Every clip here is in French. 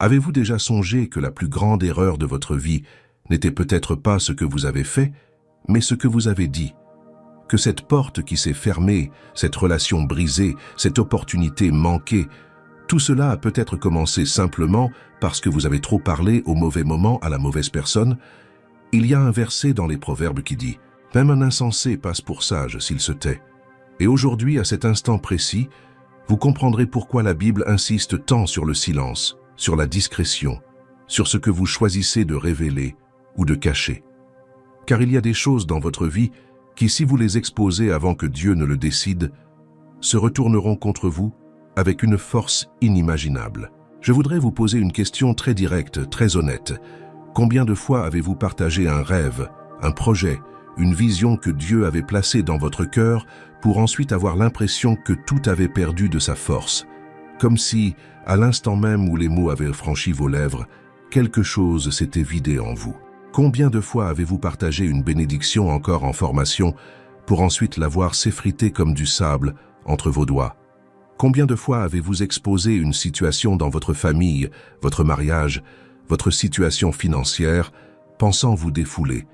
Avez-vous déjà songé que la plus grande erreur de votre vie n'était peut-être pas ce que vous avez fait, mais ce que vous avez dit? Que cette porte qui s'est fermée, cette relation brisée, cette opportunité manquée, tout cela a peut-être commencé simplement parce que vous avez trop parlé au mauvais moment à la mauvaise personne? Il y a un verset dans les Proverbes qui dit « Même un insensé passe pour sage s'il se tait ». Et aujourd'hui, à cet instant précis, vous comprendrez pourquoi la Bible insiste tant sur le silence, sur la discrétion, sur ce que vous choisissez de révéler ou de cacher. Car il y a des choses dans votre vie qui, si vous les exposez avant que Dieu ne le décide, se retourneront contre vous avec une force inimaginable. Je voudrais vous poser une question très directe, très honnête. Combien de fois avez-vous partagé un rêve, un projet, une vision que Dieu avait placée dans votre cœur pour ensuite avoir l'impression que tout avait perdu de sa force, comme si, à l'instant même où les mots avaient franchi vos lèvres, quelque chose s'était vidé en vous? Combien de fois avez-vous partagé une bénédiction encore en formation pour ensuite la voir s'effriter comme du sable entre vos doigts? Combien de fois avez-vous exposé une situation dans votre famille, votre mariage, votre situation financière, pensant vous défouler,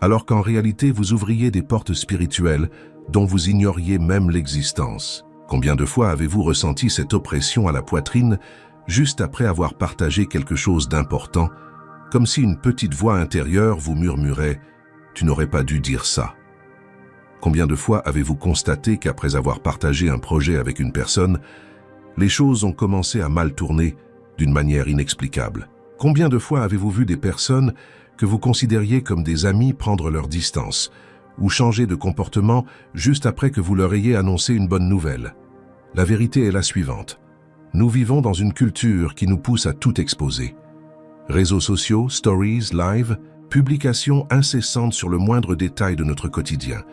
alors qu'en réalité vous ouvriez des portes spirituelles dont vous ignoriez même l'existence? Combien de fois avez-vous ressenti cette oppression à la poitrine juste après avoir partagé quelque chose d'important, comme si une petite voix intérieure vous murmurait « Tu n'aurais pas dû dire ça ». Combien de fois avez-vous constaté qu'après avoir partagé un projet avec une personne, les choses ont commencé à mal tourner d'une manière inexplicable? Combien de fois avez-vous vu des personnes que vous considériez comme des amis prendre leur distance ou changer de comportement juste après que vous leur ayez annoncé une bonne nouvelle? La vérité est la suivante. Nous vivons dans une culture qui nous pousse à tout exposer. Réseaux sociaux, stories, live, publications incessantes sur le moindre détail de notre quotidien.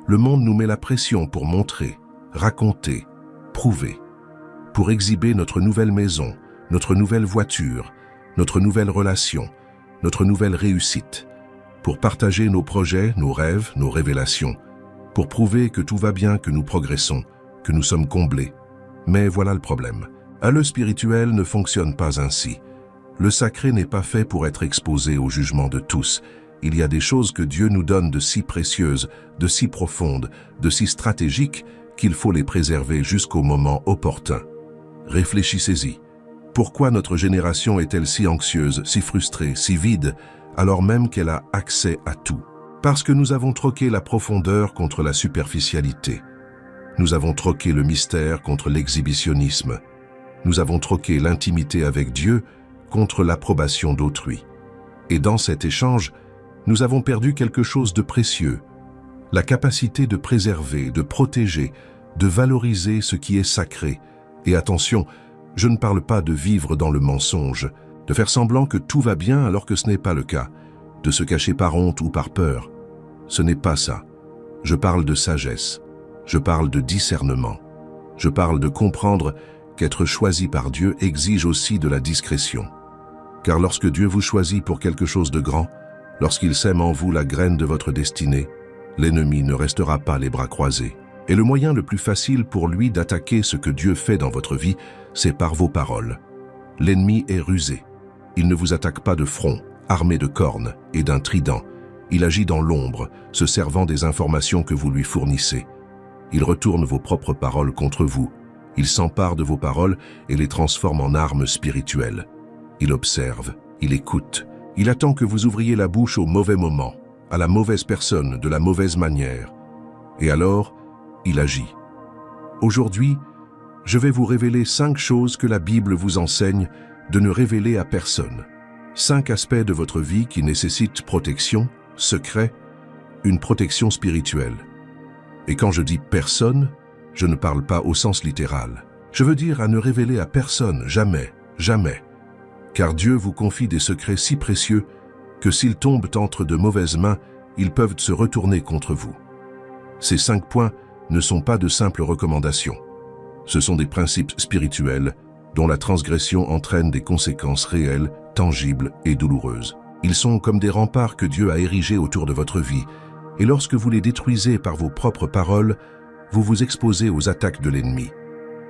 Le monde nous met la pression pour montrer, raconter, prouver, pour exhiber notre nouvelle maison, notre nouvelle voiture, notre nouvelle relation, notre nouvelle réussite, pour partager nos projets, nos rêves, nos révélations, pour prouver que tout va bien, que nous progressons, que nous sommes comblés. Mais voilà le problème. Le spirituel ne fonctionne pas ainsi. Le sacré n'est pas fait pour être exposé au jugement de tous. Il y a des choses que Dieu nous donne de si précieuses, de si profondes, de si stratégiques qu'il faut les préserver jusqu'au moment opportun. Réfléchissez-y. Pourquoi notre génération est-elle si anxieuse, si frustrée, si vide, alors même qu'elle a accès à tout? Parce que nous avons troqué la profondeur contre la superficialité. Nous avons troqué le mystère contre l'exhibitionnisme. Nous avons troqué l'intimité avec Dieu contre l'approbation d'autrui. Et dans cet échange, nous avons perdu quelque chose de précieux, la capacité de préserver, de protéger, de valoriser ce qui est sacré. Et attention, je ne parle pas de vivre dans le mensonge, de faire semblant que tout va bien alors que ce n'est pas le cas, de se cacher par honte ou par peur. Ce n'est pas ça. Je parle de sagesse, je parle de discernement, je parle de comprendre qu'être choisi par Dieu exige aussi de la discrétion. Car lorsque Dieu vous choisit pour quelque chose de grand, lorsqu'il sème en vous la graine de votre destinée, l'ennemi ne restera pas les bras croisés. Et le moyen le plus facile pour lui d'attaquer ce que Dieu fait dans votre vie, c'est par vos paroles. L'ennemi est rusé. Il ne vous attaque pas de front, armé de cornes et d'un trident. Il agit dans l'ombre, se servant des informations que vous lui fournissez. Il retourne vos propres paroles contre vous. Il s'empare de vos paroles et les transforme en armes spirituelles. Il observe, il écoute. Il attend que vous ouvriez la bouche au mauvais moment, à la mauvaise personne, de la mauvaise manière. Et alors, il agit. Aujourd'hui, je vais vous révéler 5 choses que la Bible vous enseigne de ne révéler à personne. 5 aspects de votre vie qui nécessitent protection, secret, une protection spirituelle. Et quand je dis « personne », je ne parle pas au sens littéral. Je veux dire à ne révéler à personne, jamais, jamais. Car Dieu vous confie des secrets si précieux que s'ils tombent entre de mauvaises mains, ils peuvent se retourner contre vous. Ces 5 points ne sont pas de simples recommandations. Ce sont des principes spirituels dont la transgression entraîne des conséquences réelles, tangibles et douloureuses. Ils sont comme des remparts que Dieu a érigés autour de votre vie, et lorsque vous les détruisez par vos propres paroles, vous vous exposez aux attaques de l'ennemi.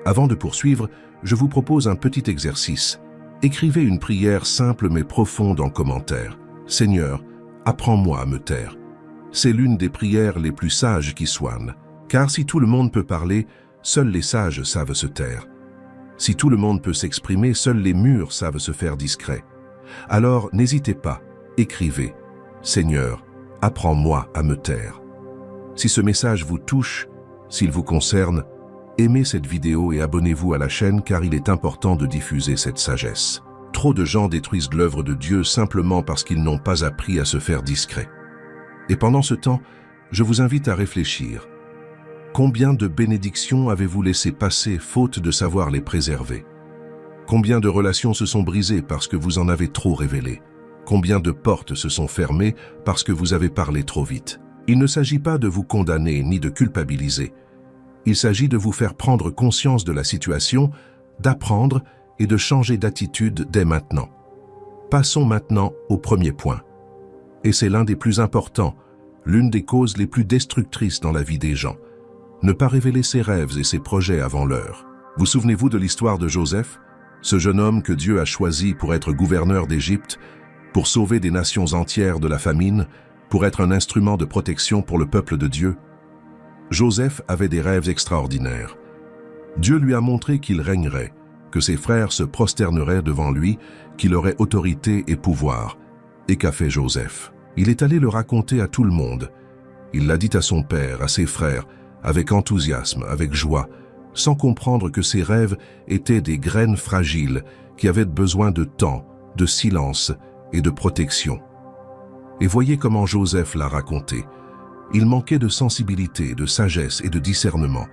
Avant de poursuivre, je vous propose un petit exercice. Écrivez une prière simple mais profonde en commentaire. « Seigneur, apprends-moi à me taire ». C'est l'une des prières les plus sages qui soient. Car si tout le monde peut parler, seuls les sages savent se taire. Si tout le monde peut s'exprimer, seuls les mûrs savent se faire discrets. Alors n'hésitez pas, écrivez « Seigneur, apprends-moi à me taire ». Si ce message vous touche, s'il vous concerne, aimez cette vidéo et abonnez-vous à la chaîne car il est important de diffuser cette sagesse. Trop de gens détruisent l'œuvre de Dieu simplement parce qu'ils n'ont pas appris à se faire discrets. Et pendant ce temps, je vous invite à réfléchir. Combien de bénédictions avez-vous laissé passer faute de savoir les préserver? Combien de relations se sont brisées parce que vous en avez trop révélé? Combien de portes se sont fermées parce que vous avez parlé trop vite? Il ne s'agit pas de vous condamner ni de culpabiliser. Il s'agit de vous faire prendre conscience de la situation, d'apprendre et de changer d'attitude dès maintenant. Passons maintenant au premier point. Et c'est l'un des plus importants, l'une des causes les plus destructrices dans la vie des gens. Ne pas révéler ses rêves et ses projets avant l'heure. Vous souvenez-vous de l'histoire de Joseph, ce jeune homme que Dieu a choisi pour être gouverneur d'Égypte, pour sauver des nations entières de la famine, pour être un instrument de protection pour le peuple de Dieu? Joseph avait des rêves extraordinaires. Dieu lui a montré qu'il régnerait, que ses frères se prosterneraient devant lui, qu'il aurait autorité et pouvoir. Et qu'a fait Joseph? Il est allé le raconter à tout le monde. Il l'a dit à son père, à ses frères, avec enthousiasme, avec joie, sans comprendre que ses rêves étaient des graines fragiles qui avaient besoin de temps, de silence et de protection. Et voyez comment Joseph l'a raconté. Il manquait de sensibilité, de sagesse et de discernement.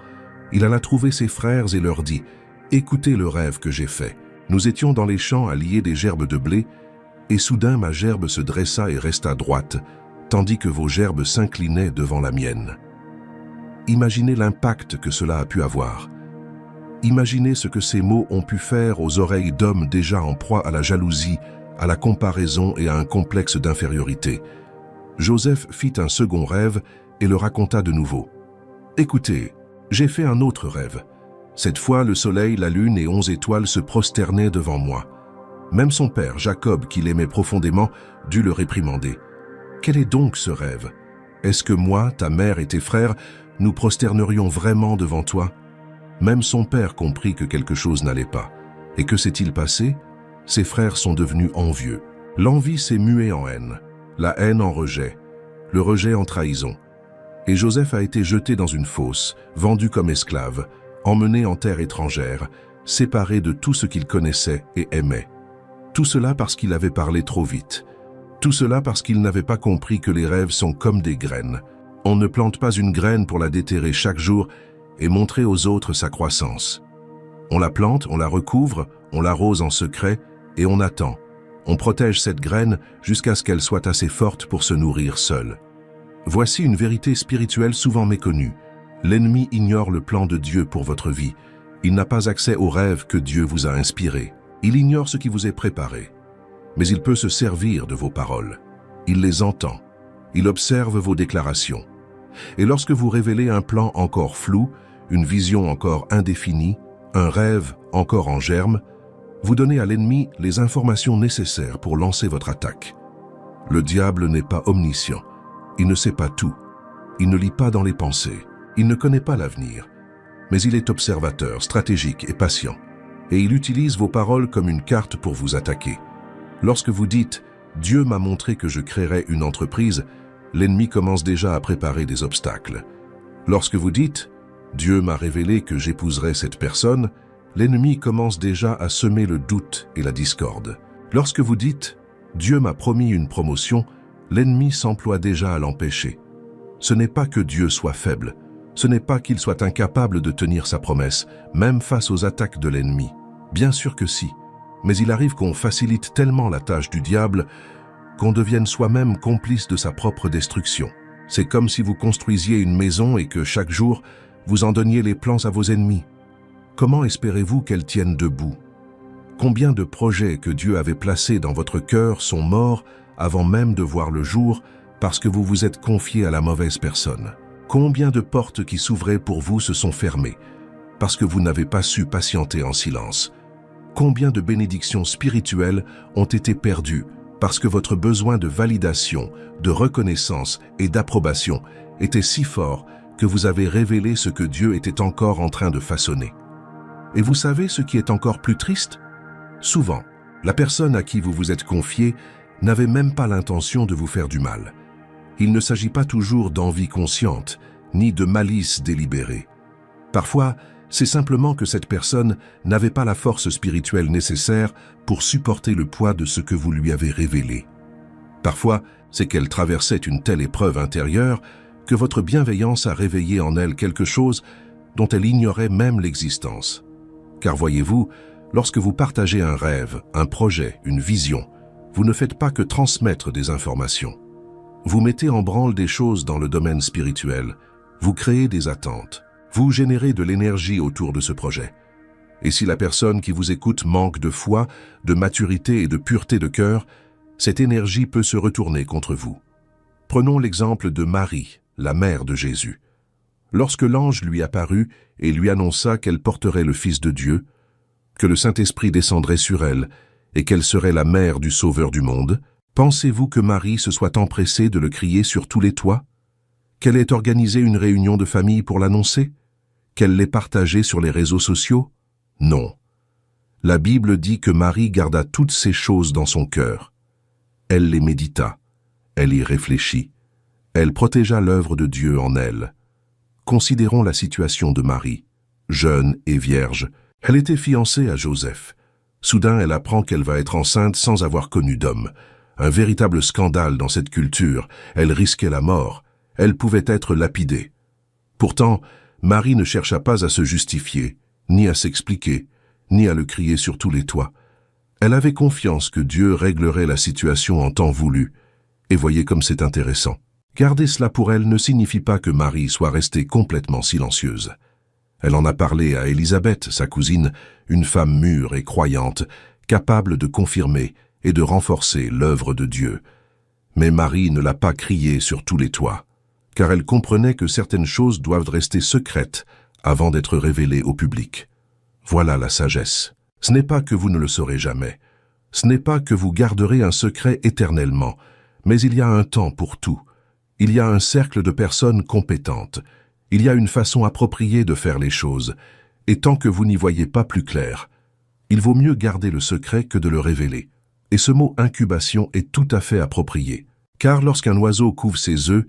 Il alla trouver ses frères et leur dit « Écoutez le rêve que j'ai fait. Nous étions dans les champs à lier des gerbes de blé, et soudain ma gerbe se dressa et resta droite, tandis que vos gerbes s'inclinaient devant la mienne. » Imaginez l'impact que cela a pu avoir. Imaginez ce que ces mots ont pu faire aux oreilles d'hommes déjà en proie à la jalousie, à la comparaison et à un complexe d'infériorité. Joseph fit un second rêve et le raconta de nouveau. « Écoutez, j'ai fait un autre rêve. Cette fois, le soleil, la lune et 11 étoiles se prosternaient devant moi. Même son père, Jacob, qui l'aimait profondément, dut le réprimander. Quel est donc ce rêve? Est-ce que moi, ta mère et tes frères, nous prosternerions vraiment devant toi? » Même son père comprit que quelque chose n'allait pas. Et que s'est-il passé? Ses frères sont devenus envieux. L'envie s'est muée en haine, la haine en rejet, le rejet en trahison. Et Joseph a été jeté dans une fosse, vendu comme esclave, emmené en terre étrangère, séparé de tout ce qu'il connaissait et aimait. Tout cela parce qu'il avait parlé trop vite. Tout cela parce qu'il n'avait pas compris que les rêves sont comme des graines. On ne plante pas une graine pour la déterrer chaque jour et montrer aux autres sa croissance. On la plante, on la recouvre, on l'arrose en secret et on attend. On protège cette graine jusqu'à ce qu'elle soit assez forte pour se nourrir seule. Voici une vérité spirituelle souvent méconnue. L'ennemi ignore le plan de Dieu pour votre vie. Il n'a pas accès aux rêves que Dieu vous a inspirés. Il ignore ce qui vous est préparé. Mais il peut se servir de vos paroles. Il les entend. Il observe vos déclarations. Et lorsque vous révélez un plan encore flou, une vision encore indéfinie, un rêve encore en germe, vous donnez à l'ennemi les informations nécessaires pour lancer votre attaque. Le diable n'est pas omniscient. Il ne sait pas tout. Il ne lit pas dans les pensées. Il ne connaît pas l'avenir. Mais il est observateur, stratégique et patient. Et il utilise vos paroles comme une carte pour vous attaquer. Lorsque vous dites « Dieu m'a montré que je créerais une entreprise », l'ennemi commence déjà à préparer des obstacles. Lorsque vous dites « Dieu m'a révélé que j'épouserais cette personne », l'ennemi commence déjà à semer le doute et la discorde. Lorsque vous dites « Dieu m'a promis une promotion », l'ennemi s'emploie déjà à l'empêcher. Ce n'est pas que Dieu soit faible, ce n'est pas qu'il soit incapable de tenir sa promesse, même face aux attaques de l'ennemi. Bien sûr que si, mais il arrive qu'on facilite tellement la tâche du diable qu'on devienne soi-même complice de sa propre destruction. C'est comme si vous construisiez une maison et que chaque jour, vous en donniez les plans à vos ennemis. Comment espérez-vous qu'elle tienne debout? Combien de projets que Dieu avait placés dans votre cœur sont morts avant même de voir le jour parce que vous vous êtes confié à la mauvaise personne? Combien de portes qui s'ouvraient pour vous se sont fermées parce que vous n'avez pas su patienter en silence? Combien de bénédictions spirituelles ont été perdues parce que votre besoin de validation, de reconnaissance et d'approbation était si fort que vous avez révélé ce que Dieu était encore en train de façonner. Et vous savez ce qui est encore plus triste? Souvent, la personne à qui vous vous êtes confié n'avait même pas l'intention de vous faire du mal. Il ne s'agit pas toujours d'envie consciente, ni de malice délibérée. Parfois, c'est simplement que cette personne n'avait pas la force spirituelle nécessaire pour supporter le poids de ce que vous lui avez révélé. Parfois, c'est qu'elle traversait une telle épreuve intérieure que votre bienveillance a réveillé en elle quelque chose dont elle ignorait même l'existence. Car voyez-vous, lorsque vous partagez un rêve, un projet, une vision, vous ne faites pas que transmettre des informations. Vous mettez en branle des choses dans le domaine spirituel, vous créez des attentes, vous générez de l'énergie autour de ce projet. Et si la personne qui vous écoute manque de foi, de maturité et de pureté de cœur, cette énergie peut se retourner contre vous. Prenons l'exemple de Marie, la mère de Jésus. Lorsque l'ange lui apparut et lui annonça qu'elle porterait le Fils de Dieu, que le Saint-Esprit descendrait sur elle et qu'elle serait la mère du Sauveur du monde, pensez-vous que Marie se soit empressée de le crier sur tous les toits? Qu'elle ait organisé une réunion de famille pour l'annoncer? Qu'elle l'ait partagée sur les réseaux sociaux? Non. La Bible dit que Marie garda toutes ces choses dans son cœur. Elle les médita, elle y réfléchit, elle protégea l'œuvre de Dieu en elle. Considérons la situation de Marie, jeune et vierge. Elle était fiancée à Joseph. Soudain, elle apprend qu'elle va être enceinte sans avoir connu d'homme. Un véritable scandale dans cette culture. Elle risquait la mort. Elle pouvait être lapidée. Pourtant, Marie ne chercha pas à se justifier, ni à s'expliquer, ni à le crier sur tous les toits. Elle avait confiance que Dieu réglerait la situation en temps voulu. Et voyez comme c'est intéressant. Garder cela pour elle ne signifie pas que Marie soit restée complètement silencieuse. Elle en a parlé à Élisabeth, sa cousine, une femme mûre et croyante, capable de confirmer et de renforcer l'œuvre de Dieu. Mais Marie ne l'a pas crié sur tous les toits, car elle comprenait que certaines choses doivent rester secrètes avant d'être révélées au public. Voilà la sagesse. Ce n'est pas que vous ne le saurez jamais. Ce n'est pas que vous garderez un secret éternellement, mais il y a un temps pour tout. Il y a un cercle de personnes compétentes. Il y a une façon appropriée de faire les choses, et tant que vous n'y voyez pas plus clair, il vaut mieux garder le secret que de le révéler. Et ce mot incubation est tout à fait approprié, car lorsqu'un oiseau couve ses œufs,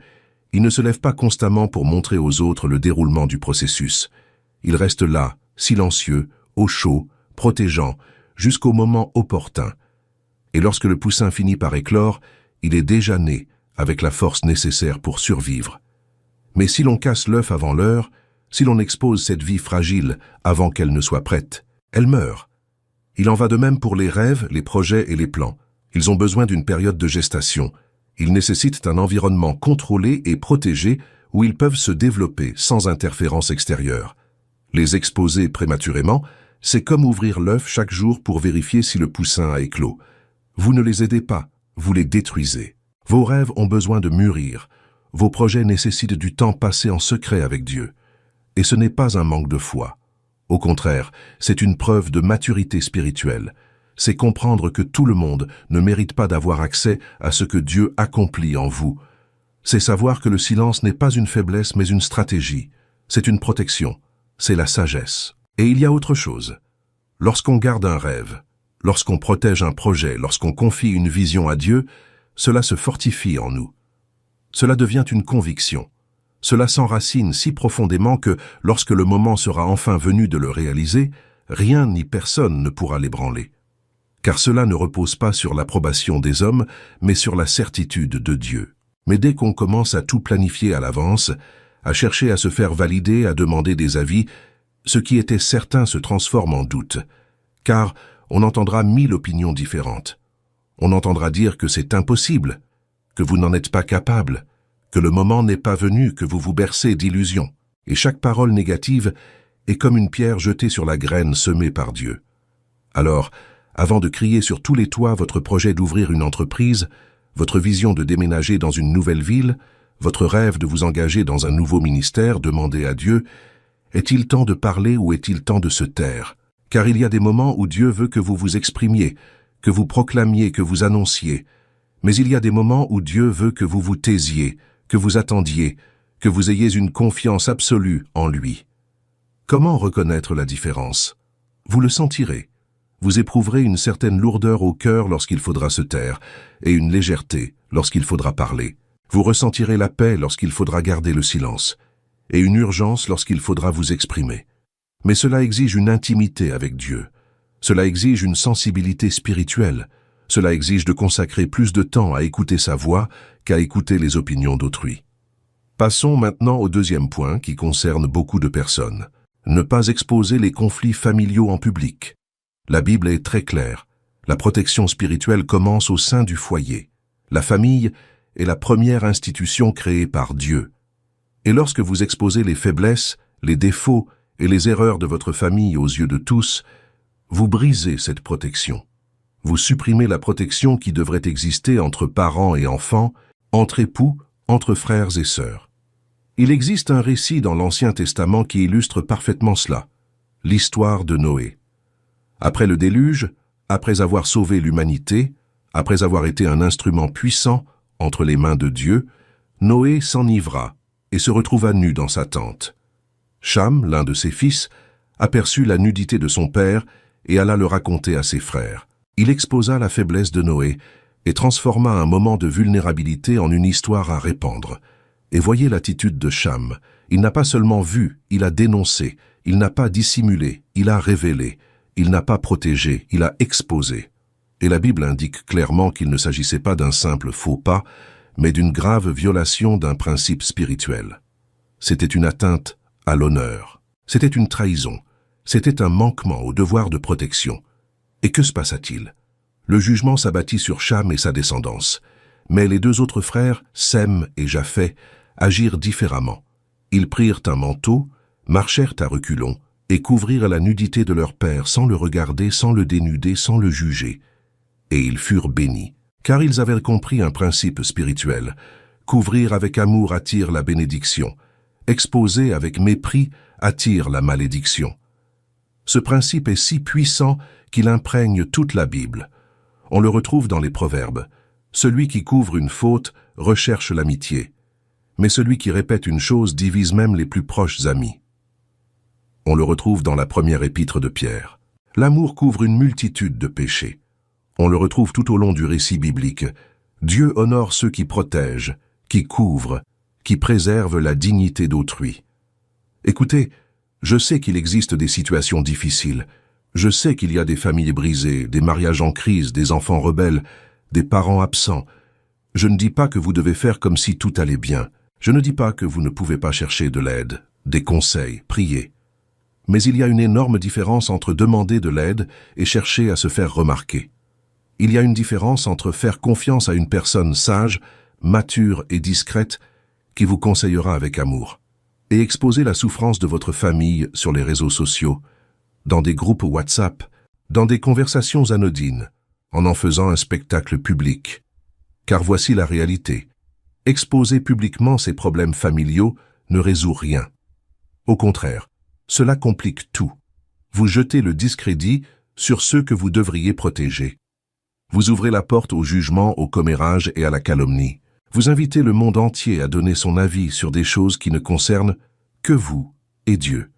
il ne se lève pas constamment pour montrer aux autres le déroulement du processus. Il reste là, silencieux, au chaud, protégeant, jusqu'au moment opportun. Et lorsque le poussin finit par éclore, il est déjà né, avec la force nécessaire pour survivre. Mais si l'on casse l'œuf avant l'heure, si l'on expose cette vie fragile avant qu'elle ne soit prête, elle meurt. Il en va de même pour les rêves, les projets et les plans. Ils ont besoin d'une période de gestation. Ils nécessitent un environnement contrôlé et protégé où ils peuvent se développer sans interférence extérieure. Les exposer prématurément, c'est comme ouvrir l'œuf chaque jour pour vérifier si le poussin a éclos. Vous ne les aidez pas, vous les détruisez. Vos rêves ont besoin de mûrir. Vos projets nécessitent du temps passé en secret avec Dieu. Et ce n'est pas un manque de foi. Au contraire, c'est une preuve de maturité spirituelle. C'est comprendre que tout le monde ne mérite pas d'avoir accès à ce que Dieu accomplit en vous. C'est savoir que le silence n'est pas une faiblesse mais une stratégie. C'est une protection. C'est la sagesse. Et il y a autre chose. Lorsqu'on garde un rêve, lorsqu'on protège un projet, lorsqu'on confie une vision à Dieu, cela se fortifie en nous. Cela devient une conviction. Cela s'enracine si profondément que, lorsque le moment sera enfin venu de le réaliser, rien ni personne ne pourra l'ébranler. Car cela ne repose pas sur l'approbation des hommes, mais sur la certitude de Dieu. Mais dès qu'on commence à tout planifier à l'avance, à chercher à se faire valider, à demander des avis, ce qui était certain se transforme en doute, car on entendra 1000 opinions différentes. On entendra dire que c'est impossible, que vous n'en êtes pas capable, que le moment n'est pas venu, que vous vous bercez d'illusions. Et chaque parole négative est comme une pierre jetée sur la graine semée par Dieu. Alors, avant de crier sur tous les toits votre projet d'ouvrir une entreprise, votre vision de déménager dans une nouvelle ville, votre rêve de vous engager dans un nouveau ministère, demandez à Dieu, est-il temps de parler ou est-il temps de se taire? car il y a des moments où Dieu veut que vous vous exprimiez, que vous proclamiez, que vous annonciez. Mais il y a des moments où Dieu veut que vous vous taisiez, que vous attendiez, que vous ayez une confiance absolue en lui. Comment reconnaître la différence? Vous le sentirez. Vous éprouverez une certaine lourdeur au cœur lorsqu'il faudra se taire, et une légèreté lorsqu'il faudra parler. Vous ressentirez la paix lorsqu'il faudra garder le silence, et une urgence lorsqu'il faudra vous exprimer. Mais cela exige une intimité avec Dieu. Cela exige une sensibilité spirituelle. Cela exige de consacrer plus de temps à écouter sa voix qu'à écouter les opinions d'autrui. Passons maintenant au deuxième point qui concerne beaucoup de personnes. Ne pas exposer les conflits familiaux en public. La Bible est très claire. La protection spirituelle commence au sein du foyer. La famille est la première institution créée par Dieu. Et lorsque vous exposez les faiblesses, les défauts et les erreurs de votre famille aux yeux de tous, vous brisez cette protection. Vous supprimez la protection qui devrait exister entre parents et enfants, entre époux, entre frères et sœurs. Il existe un récit dans l'Ancien Testament qui illustre parfaitement cela, l'histoire de Noé. Après le déluge, après avoir sauvé l'humanité, après avoir été un instrument puissant entre les mains de Dieu, Noé s'enivra et se retrouva nu dans sa tente. Cham, l'un de ses fils, aperçut la nudité de son père et alla le raconter à ses frères. Il exposa la faiblesse de Noé et transforma un moment de vulnérabilité en une histoire à répandre. Et voyez l'attitude de Cham. Il n'a pas seulement vu, il a dénoncé. Il n'a pas dissimulé, il a révélé. Il n'a pas protégé, il a exposé. Et la Bible indique clairement qu'il ne s'agissait pas d'un simple faux pas, mais d'une grave violation d'un principe spirituel. C'était une atteinte à l'honneur. C'était une trahison. C'était un manquement au devoir de protection. Et que se passa-t-il? Le jugement s'abattit sur Cham et sa descendance. Mais les deux autres frères, Sem et Japheth, agirent différemment. Ils prirent un manteau, marchèrent à reculons, et couvrirent la nudité de leur père sans le regarder, sans le dénuder, sans le juger. Et ils furent bénis, car ils avaient compris un principe spirituel. Couvrir avec amour attire la bénédiction. Exposer avec mépris attire la malédiction. Ce principe est si puissant qu'il imprègne toute la Bible. On le retrouve dans les Proverbes. Celui qui couvre une faute recherche l'amitié, mais celui qui répète une chose divise même les plus proches amis. On le retrouve dans la première épître de Pierre. L'amour couvre une multitude de péchés. On le retrouve tout au long du récit biblique. Dieu honore ceux qui protègent, qui couvrent, qui préservent la dignité d'autrui. Écoutez, je sais qu'il existe des situations difficiles. Je sais qu'il y a des familles brisées, des mariages en crise, des enfants rebelles, des parents absents. Je ne dis pas que vous devez faire comme si tout allait bien. Je ne dis pas que vous ne pouvez pas chercher de l'aide, des conseils, prier. Mais il y a une énorme différence entre demander de l'aide et chercher à se faire remarquer. Il y a une différence entre faire confiance à une personne sage, mature et discrète qui vous conseillera avec amour, et exposer la souffrance de votre famille sur les réseaux sociaux, dans des groupes WhatsApp, dans des conversations anodines, en faisant un spectacle public. Car voici la réalité. Exposer publiquement ses problèmes familiaux ne résout rien. Au contraire, cela complique tout. Vous jetez le discrédit sur ceux que vous devriez protéger. Vous ouvrez la porte au jugement, au commérage et à la calomnie. Vous invitez le monde entier à donner son avis sur des choses qui ne concernent que vous et Dieu.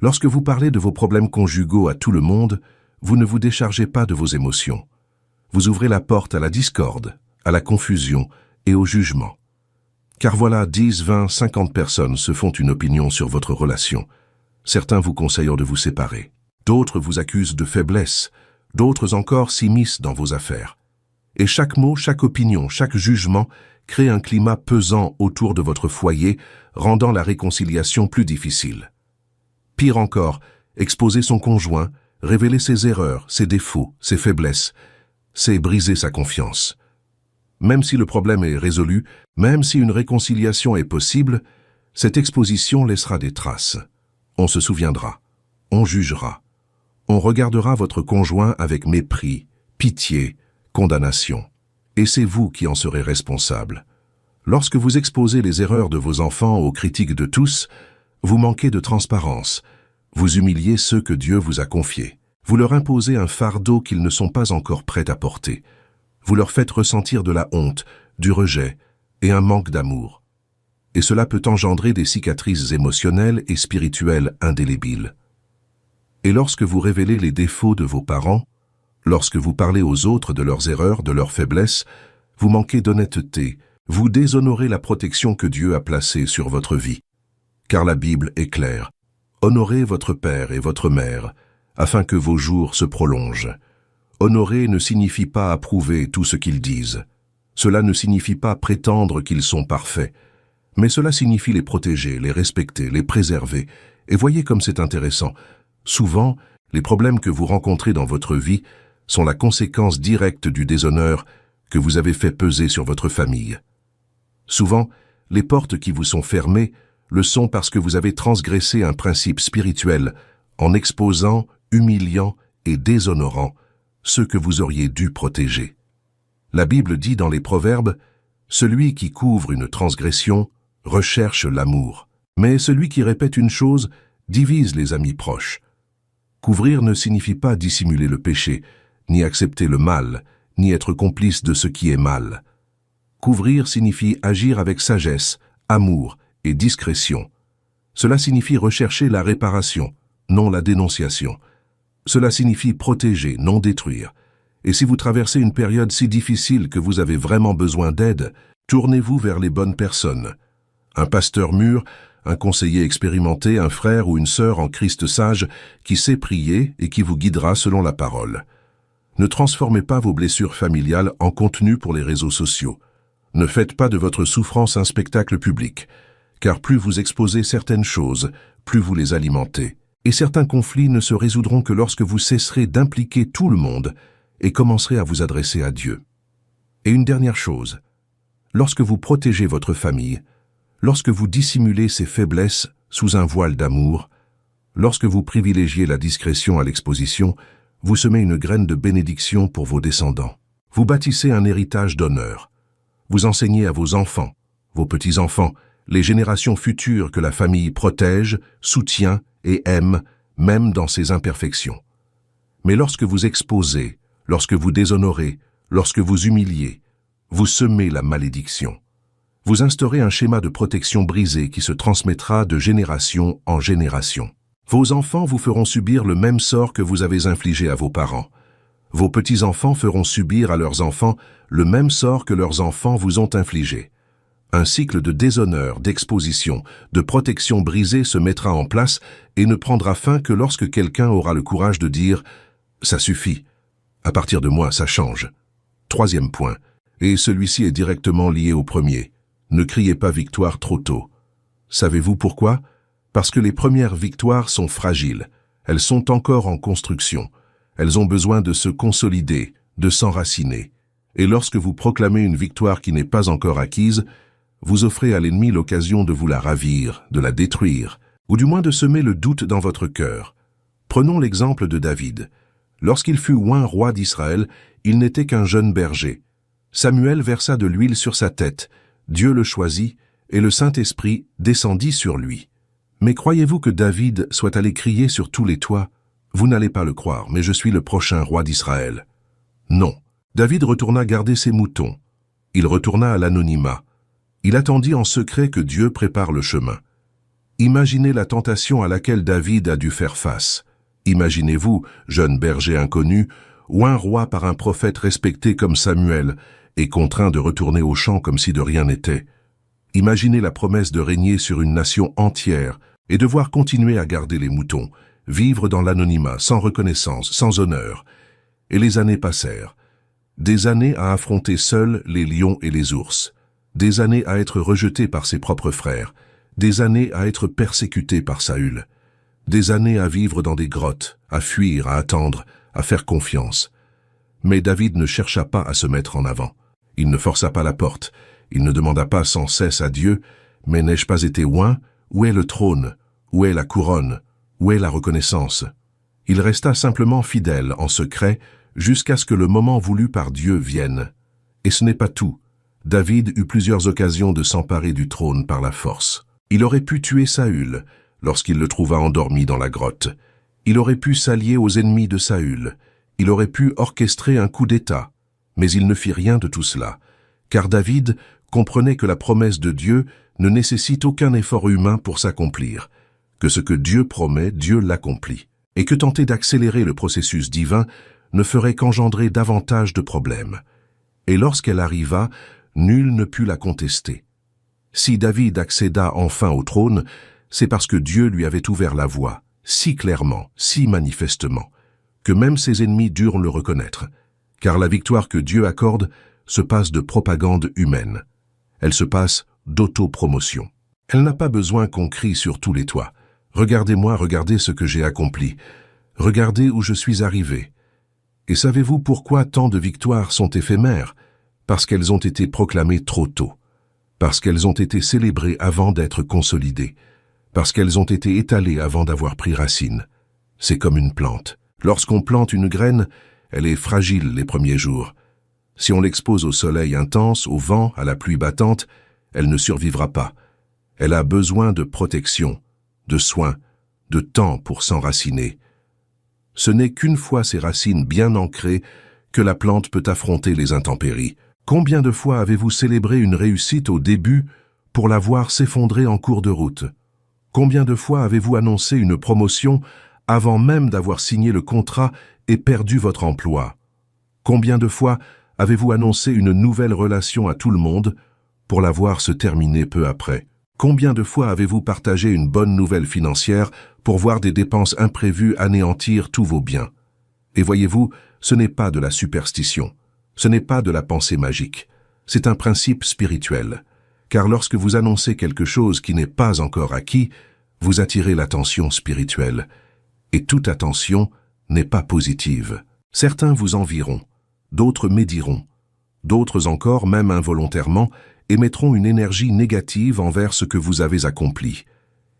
Lorsque vous parlez de vos problèmes conjugaux à tout le monde, vous ne vous déchargez pas de vos émotions. Vous ouvrez la porte à la discorde, à la confusion et au jugement. Car voilà, 10, 20, 50 personnes se font une opinion sur votre relation. Certains vous conseillent de vous séparer. D'autres vous accusent de faiblesse. D'autres encore s'immiscent dans vos affaires. Et chaque mot, chaque opinion, chaque jugement crée un climat pesant autour de votre foyer, rendant la réconciliation plus difficile. Pire encore, exposer son conjoint, révéler ses erreurs, ses défauts, ses faiblesses, c'est briser sa confiance. Même si le problème est résolu, même si une réconciliation est possible, cette exposition laissera des traces. On se souviendra, on jugera, on regardera votre conjoint avec mépris, pitié, condamnation. Et c'est vous qui en serez responsable. Lorsque vous exposez les erreurs de vos enfants aux critiques de tous, vous manquez de transparence, vous humiliez ceux que Dieu vous a confiés. Vous leur imposez un fardeau qu'ils ne sont pas encore prêts à porter. Vous leur faites ressentir de la honte, du rejet et un manque d'amour. Et cela peut engendrer des cicatrices émotionnelles et spirituelles indélébiles. Et lorsque vous révélez les défauts de vos parents, lorsque vous parlez aux autres de leurs erreurs, de leurs faiblesses, vous manquez d'honnêteté, vous déshonorez la protection que Dieu a placée sur votre vie. Car la Bible est claire. Honorez votre père et votre mère, afin que vos jours se prolongent. Honorer ne signifie pas approuver tout ce qu'ils disent. Cela ne signifie pas prétendre qu'ils sont parfaits. Mais cela signifie les protéger, les respecter, les préserver. Et voyez comme c'est intéressant. Souvent, les problèmes que vous rencontrez dans votre vie sont la conséquence directe du déshonneur que vous avez fait peser sur votre famille. Souvent, les portes qui vous sont fermées le sont parce que vous avez transgressé un principe spirituel en exposant, humiliant et déshonorant ceux que vous auriez dû protéger. La Bible dit dans les Proverbes, « Celui qui couvre une transgression recherche l'amour, mais celui qui répète une chose divise les amis proches. » Couvrir ne signifie pas dissimuler le péché, ni accepter le mal, ni être complice de ce qui est mal. Couvrir signifie agir avec sagesse, amour et discrétion. Cela signifie rechercher la réparation, non la dénonciation. Cela signifie protéger, non détruire. Et si vous traversez une période si difficile que vous avez vraiment besoin d'aide, tournez-vous vers les bonnes personnes. Un pasteur mûr, un conseiller expérimenté, un frère ou une sœur en Christ sage qui sait prier et qui vous guidera selon la parole. Ne transformez pas vos blessures familiales en contenu pour les réseaux sociaux. Ne faites pas de votre souffrance un spectacle public, car plus vous exposez certaines choses, plus vous les alimentez. Et certains conflits ne se résoudront que lorsque vous cesserez d'impliquer tout le monde et commencerez à vous adresser à Dieu. Et une dernière chose, lorsque vous protégez votre famille, lorsque vous dissimulez ses faiblesses sous un voile d'amour, lorsque vous privilégiez la discrétion à l'exposition, vous semez une graine de bénédiction pour vos descendants. Vous bâtissez un héritage d'honneur. Vous enseignez à vos enfants, vos petits-enfants, les générations futures que la famille protège, soutient et aime, même dans ses imperfections. Mais lorsque vous exposez, lorsque vous déshonorez, lorsque vous humiliez, vous semez la malédiction. Vous instaurez un schéma de protection brisé qui se transmettra de génération en génération. Vos enfants vous feront subir le même sort que vous avez infligé à vos parents. Vos petits-enfants feront subir à leurs enfants le même sort que leurs enfants vous ont infligé. Un cycle de déshonneur, d'exposition, de protection brisée se mettra en place et ne prendra fin que lorsque quelqu'un aura le courage de dire « ça suffit, à partir de moi ça change ». Troisième point, et celui-ci est directement lié au premier. Ne criez pas victoire trop tôt. Savez-vous pourquoi? Parce que les premières victoires sont fragiles. Elles sont encore en construction. Elles ont besoin de se consolider, de s'enraciner. Et lorsque vous proclamez une victoire qui n'est pas encore acquise, vous offrez à l'ennemi l'occasion de vous la ravir, de la détruire, ou du moins de semer le doute dans votre cœur. Prenons l'exemple de David. Lorsqu'il fut oint roi d'Israël, il n'était qu'un jeune berger. Samuel versa de l'huile sur sa tête. Dieu le choisit, et le Saint-Esprit descendit sur lui. Mais croyez-vous que David soit allé crier sur tous les toits « Vous n'allez pas le croire, mais je suis le prochain roi d'Israël ». Non, David retourna garder ses moutons. Il retourna à l'anonymat. Il attendit en secret que Dieu prépare le chemin. Imaginez la tentation à laquelle David a dû faire face. Imaginez-vous, jeune berger inconnu, oint roi par un prophète respecté comme Samuel, et contraint de retourner au champ comme si de rien n'était. Imaginez la promesse de régner sur une nation entière et devoir continuer à garder les moutons, vivre dans l'anonymat, sans reconnaissance, sans honneur. Et les années passèrent. Des années à affronter seul les lions et les ours. Des années à être rejeté par ses propres frères. Des années à être persécuté par Saül. Des années à vivre dans des grottes, à fuir, à attendre, à faire confiance. Mais David ne chercha pas à se mettre en avant. Il ne força pas la porte. Il ne demanda pas sans cesse à Dieu « Mais n'ai-je pas été oint? Où est le trône? Où est la couronne? Où est la reconnaissance ?» Il resta simplement fidèle, en secret, jusqu'à ce que le moment voulu par Dieu vienne. Et ce n'est pas tout. David eut plusieurs occasions de s'emparer du trône par la force. Il aurait pu tuer Saül lorsqu'il le trouva endormi dans la grotte. Il aurait pu s'allier aux ennemis de Saül. Il aurait pu orchestrer un coup d'État. Mais il ne fit rien de tout cela, car David comprenait que la promesse de Dieu ne nécessite aucun effort humain pour s'accomplir, que ce que Dieu promet, Dieu l'accomplit, et que tenter d'accélérer le processus divin ne ferait qu'engendrer davantage de problèmes. Et lorsqu'elle arriva, nul ne put la contester. Si David accéda enfin au trône, c'est parce que Dieu lui avait ouvert la voie, si clairement, si manifestement, que même ses ennemis durent le reconnaître, car la victoire que Dieu accorde se passe de propagande humaine. Elle se passe d'autopromotion. Elle n'a pas besoin qu'on crie sur tous les toits. Regardez-moi, regardez ce que j'ai accompli. Regardez où je suis arrivé. Et savez-vous pourquoi tant de victoires sont éphémères? Parce qu'elles ont été proclamées trop tôt. Parce qu'elles ont été célébrées avant d'être consolidées. Parce qu'elles ont été étalées avant d'avoir pris racine. C'est comme une plante. Lorsqu'on plante une graine, elle est fragile les premiers jours. Si on l'expose au soleil intense, au vent, à la pluie battante, elle ne survivra pas. Elle a besoin de protection, de soins, de temps pour s'enraciner. Ce n'est qu'une fois ses racines bien ancrées que la plante peut affronter les intempéries. Combien de fois avez-vous célébré une réussite au début pour la voir s'effondrer en cours de route? Combien de fois avez-vous annoncé une promotion avant même d'avoir signé le contrat et perdu votre emploi? Combien de fois avez-vous annoncé une nouvelle relation à tout le monde pour la voir se terminer peu après? Combien de fois avez-vous partagé une bonne nouvelle financière pour voir des dépenses imprévues anéantir tous vos biens? Et voyez-vous, ce n'est pas de la superstition, ce n'est pas de la pensée magique, c'est un principe spirituel. Car lorsque vous annoncez quelque chose qui n'est pas encore acquis, vous attirez l'attention spirituelle. Et toute attention n'est pas positive. Certains vous envieront, d'autres médiront, d'autres encore, même involontairement, émettront une énergie négative envers ce que vous avez accompli.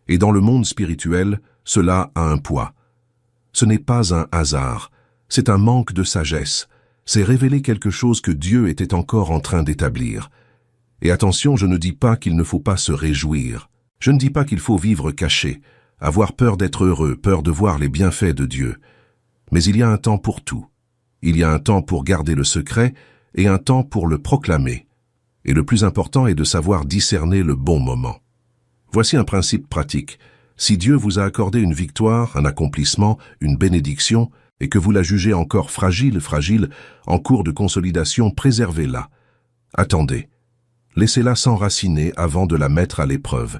Et dans le monde spirituel, cela a un poids. Ce n'est pas un hasard, c'est un manque de sagesse, c'est révéler quelque chose que Dieu était encore en train d'établir. Et attention, je ne dis pas qu'il ne faut pas se réjouir, je ne dis pas qu'il faut vivre caché, avoir peur d'être heureux, peur de voir les bienfaits de Dieu. Mais il y a un temps pour tout. Il y a un temps pour garder le secret et un temps pour le proclamer. Et le plus important est de savoir discerner le bon moment. Voici un principe pratique. Si Dieu vous a accordé une victoire, un accomplissement, une bénédiction, et que vous la jugez encore fragile, en cours de consolidation, préservez-la. Attendez. Laissez-la s'enraciner avant de la mettre à l'épreuve.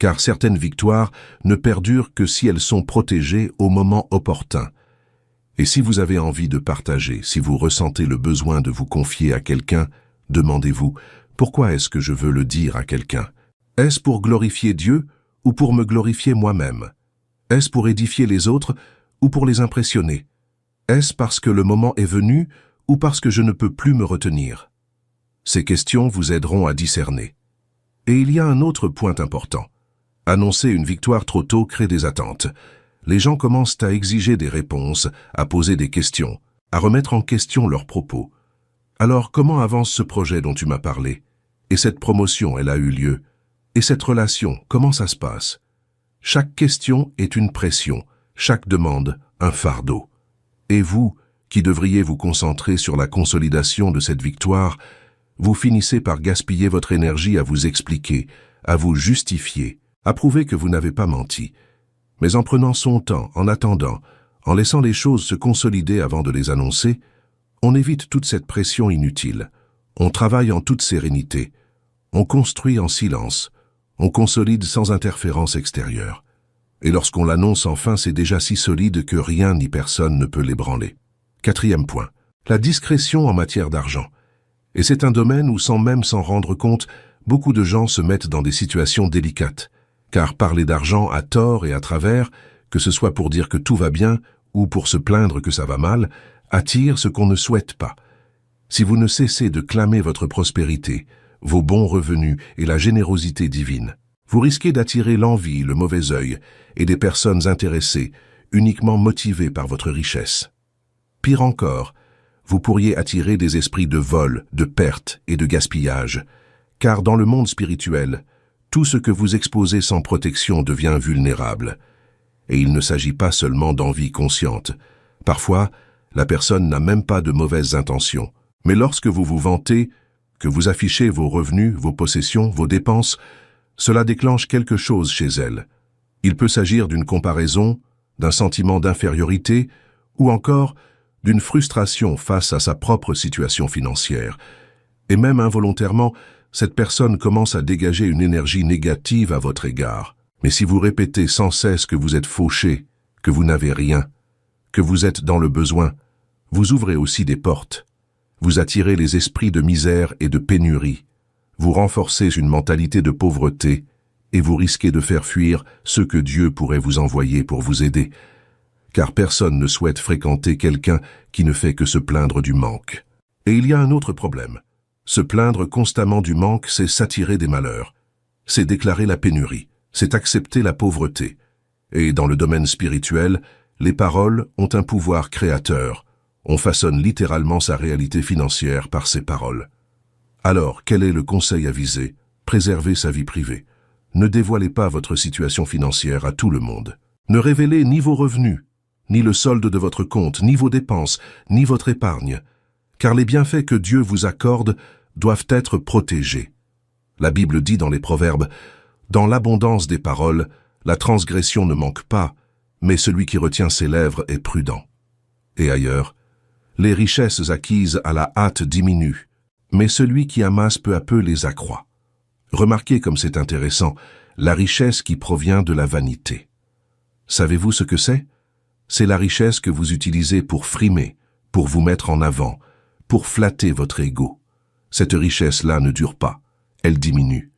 Car certaines victoires ne perdurent que si elles sont protégées au moment opportun. Et si vous avez envie de partager, si vous ressentez le besoin de vous confier à quelqu'un, demandez-vous, pourquoi est-ce que je veux le dire à quelqu'un? Est-ce pour glorifier Dieu ou pour me glorifier moi-même? Est-ce pour édifier les autres ou pour les impressionner? Est-ce parce que le moment est venu ou parce que je ne peux plus me retenir? Ces questions vous aideront à discerner. Et il y a un autre point important. Annoncer une victoire trop tôt crée des attentes. Les gens commencent à exiger des réponses, à poser des questions, à remettre en question leurs propos. Alors comment avance ce projet dont tu m'as parlé? Et cette promotion, elle a eu lieu? Et cette relation, comment ça se passe? Chaque question est une pression, chaque demande, un fardeau. Et vous, qui devriez vous concentrer sur la consolidation de cette victoire, vous finissez par gaspiller votre énergie à vous expliquer, à vous justifier, à prouver que vous n'avez pas menti. Mais en prenant son temps, en attendant, en laissant les choses se consolider avant de les annoncer, on évite toute cette pression inutile. On travaille en toute sérénité. On construit en silence. On consolide sans interférence extérieure. Et lorsqu'on l'annonce enfin, c'est déjà si solide que rien ni personne ne peut l'ébranler. 4e point. La discrétion en matière d'argent. Et c'est un domaine où, sans même s'en rendre compte, beaucoup de gens se mettent dans des situations délicates. Car parler d'argent à tort et à travers, que ce soit pour dire que tout va bien ou pour se plaindre que ça va mal, attire ce qu'on ne souhaite pas. Si vous ne cessez de clamer votre prospérité, vos bons revenus et la générosité divine, vous risquez d'attirer l'envie, le mauvais œil et des personnes intéressées, uniquement motivées par votre richesse. Pire encore, vous pourriez attirer des esprits de vol, de perte et de gaspillage, car dans le monde spirituel, tout ce que vous exposez sans protection devient vulnérable. Et il ne s'agit pas seulement d'envie consciente. Parfois, la personne n'a même pas de mauvaises intentions. Mais lorsque vous vous vantez, que vous affichez vos revenus, vos possessions, vos dépenses, cela déclenche quelque chose chez elle. Il peut s'agir d'une comparaison, d'un sentiment d'infériorité, ou encore d'une frustration face à sa propre situation financière. Et même involontairement, cette personne commence à dégager une énergie négative à votre égard. Mais si vous répétez sans cesse que vous êtes fauché, que vous n'avez rien, que vous êtes dans le besoin, vous ouvrez aussi des portes. Vous attirez les esprits de misère et de pénurie. Vous renforcez une mentalité de pauvreté et vous risquez de faire fuir ceux que Dieu pourrait vous envoyer pour vous aider. Car personne ne souhaite fréquenter quelqu'un qui ne fait que se plaindre du manque. Et il y a un autre problème. Se plaindre constamment du manque, c'est s'attirer des malheurs. C'est déclarer la pénurie. C'est accepter la pauvreté. Et dans le domaine spirituel, les paroles ont un pouvoir créateur. On façonne littéralement sa réalité financière par ses paroles. Alors, quel est le conseil avisé? Préservez sa vie privée. Ne dévoilez pas votre situation financière à tout le monde. Ne révélez ni vos revenus, ni le solde de votre compte, ni vos dépenses, ni votre épargne, car les bienfaits que Dieu vous accorde doivent être protégés. La Bible dit dans les Proverbes, « Dans l'abondance des paroles, la transgression ne manque pas, mais celui qui retient ses lèvres est prudent. » Et ailleurs, « Les richesses acquises à la hâte diminuent, mais celui qui amasse peu à peu les accroît. » Remarquez comme c'est intéressant, la richesse qui provient de la vanité. Savez-vous ce que c'est? C'est la richesse que vous utilisez pour frimer, pour vous mettre en avant, pour flatter votre ego. Cette richesse-là ne dure pas, elle diminue.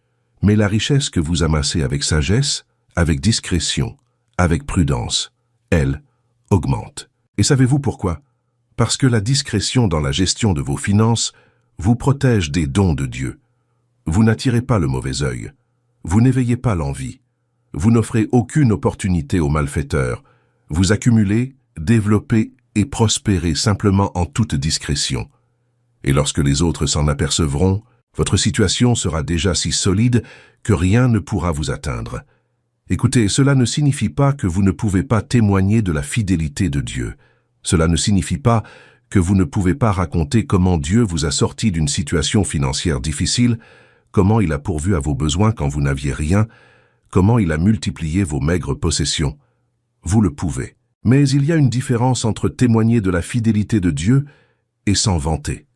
Mais la richesse que vous amassez avec sagesse, avec discrétion, avec prudence, elle augmente. Et savez-vous pourquoi? Parce que la discrétion dans la gestion de vos finances vous protège des dons de Dieu. Vous n'attirez pas le mauvais œil. Vous n'éveillez pas l'envie. Vous n'offrez aucune opportunité aux malfaiteurs. Vous accumulez, développez et prospérez simplement en toute discrétion. Et lorsque les autres s'en apercevront, votre situation sera déjà si solide que rien ne pourra vous atteindre. Écoutez, cela ne signifie pas que vous ne pouvez pas témoigner de la fidélité de Dieu. Cela ne signifie pas que vous ne pouvez pas raconter comment Dieu vous a sorti d'une situation financière difficile, comment il a pourvu à vos besoins quand vous n'aviez rien, comment il a multiplié vos maigres possessions. Vous le pouvez. Mais il y a une différence entre témoigner de la fidélité de Dieu et s'en vanter.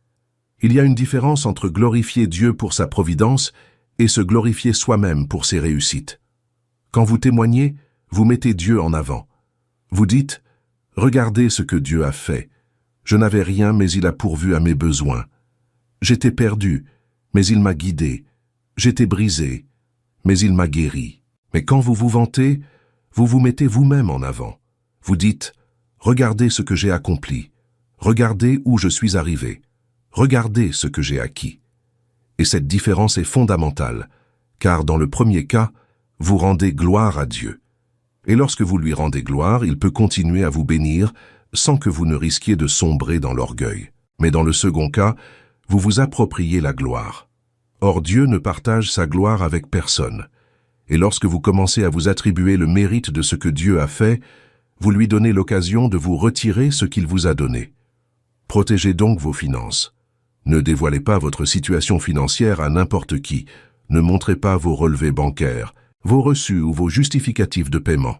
Il y a une différence entre glorifier Dieu pour sa providence et se glorifier soi-même pour ses réussites. Quand vous témoignez, vous mettez Dieu en avant. Vous dites « Regardez ce que Dieu a fait. Je n'avais rien, mais il a pourvu à mes besoins. J'étais perdu, mais il m'a guidé. J'étais brisé, mais il m'a guéri. » Mais quand vous vous vantez, vous vous mettez vous-même en avant. Vous dites « Regardez ce que j'ai accompli. Regardez où je suis arrivé. Regardez ce que j'ai acquis. » Et cette différence est fondamentale, car dans le premier cas, vous rendez gloire à Dieu. Et lorsque vous lui rendez gloire, il peut continuer à vous bénir sans que vous ne risquiez de sombrer dans l'orgueil. Mais dans le second cas, vous vous appropriez la gloire. Or Dieu ne partage sa gloire avec personne. Et lorsque vous commencez à vous attribuer le mérite de ce que Dieu a fait, vous lui donnez l'occasion de vous retirer ce qu'il vous a donné. Protégez donc vos finances. Ne dévoilez pas votre situation financière à n'importe qui. Ne montrez pas vos relevés bancaires, vos reçus ou vos justificatifs de paiement.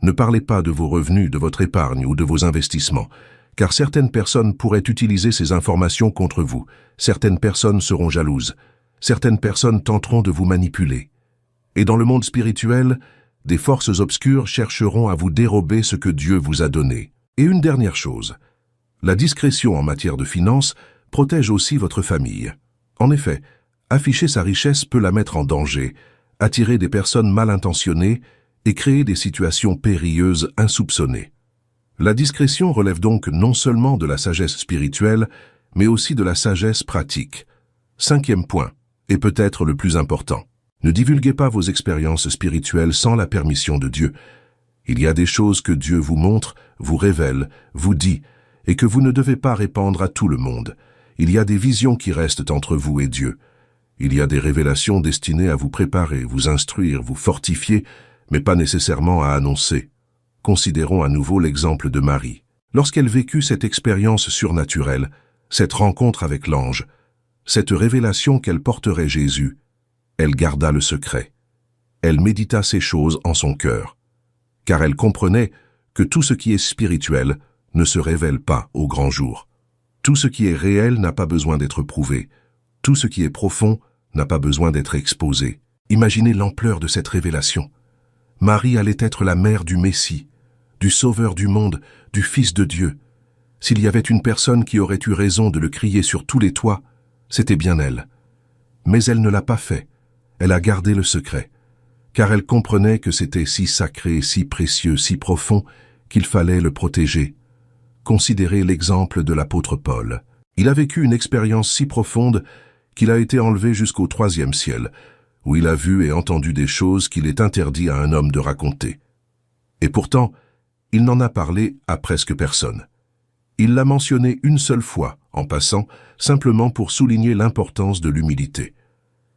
Ne parlez pas de vos revenus, de votre épargne ou de vos investissements, car certaines personnes pourraient utiliser ces informations contre vous. Certaines personnes seront jalouses. Certaines personnes tenteront de vous manipuler. Et dans le monde spirituel, des forces obscures chercheront à vous dérober ce que Dieu vous a donné. Et une dernière chose, la discrétion en matière de finances protège aussi votre famille. En effet, afficher sa richesse peut la mettre en danger, attirer des personnes mal intentionnées et créer des situations périlleuses insoupçonnées. La discrétion relève donc non seulement de la sagesse spirituelle, mais aussi de la sagesse pratique. 5e point, et peut-être le plus important. Ne divulguez pas vos expériences spirituelles sans la permission de Dieu. Il y a des choses que Dieu vous montre, vous révèle, vous dit, et que vous ne devez pas répandre à tout le monde. Il y a des visions qui restent entre vous et Dieu. Il y a des révélations destinées à vous préparer, vous instruire, vous fortifier, mais pas nécessairement à annoncer. Considérons à nouveau l'exemple de Marie. Lorsqu'elle vécut cette expérience surnaturelle, cette rencontre avec l'ange, cette révélation qu'elle porterait Jésus, elle garda le secret. Elle médita ces choses en son cœur, car elle comprenait que tout ce qui est spirituel ne se révèle pas au grand jour. Tout ce qui est réel n'a pas besoin d'être prouvé. Tout ce qui est profond n'a pas besoin d'être exposé. Imaginez l'ampleur de cette révélation. Marie allait être la mère du Messie, du Sauveur du monde, du Fils de Dieu. S'il y avait une personne qui aurait eu raison de le crier sur tous les toits, c'était bien elle. Mais elle ne l'a pas fait. Elle a gardé le secret, car elle comprenait que c'était si sacré, si précieux, si profond, qu'il fallait le protéger. Considérez l'exemple de l'apôtre Paul. Il a vécu une expérience si profonde qu'il a été enlevé jusqu'au 3e ciel, où il a vu et entendu des choses qu'il est interdit à un homme de raconter. Et pourtant, il n'en a parlé à presque personne. Il l'a mentionné une seule fois, en passant, simplement pour souligner l'importance de l'humilité.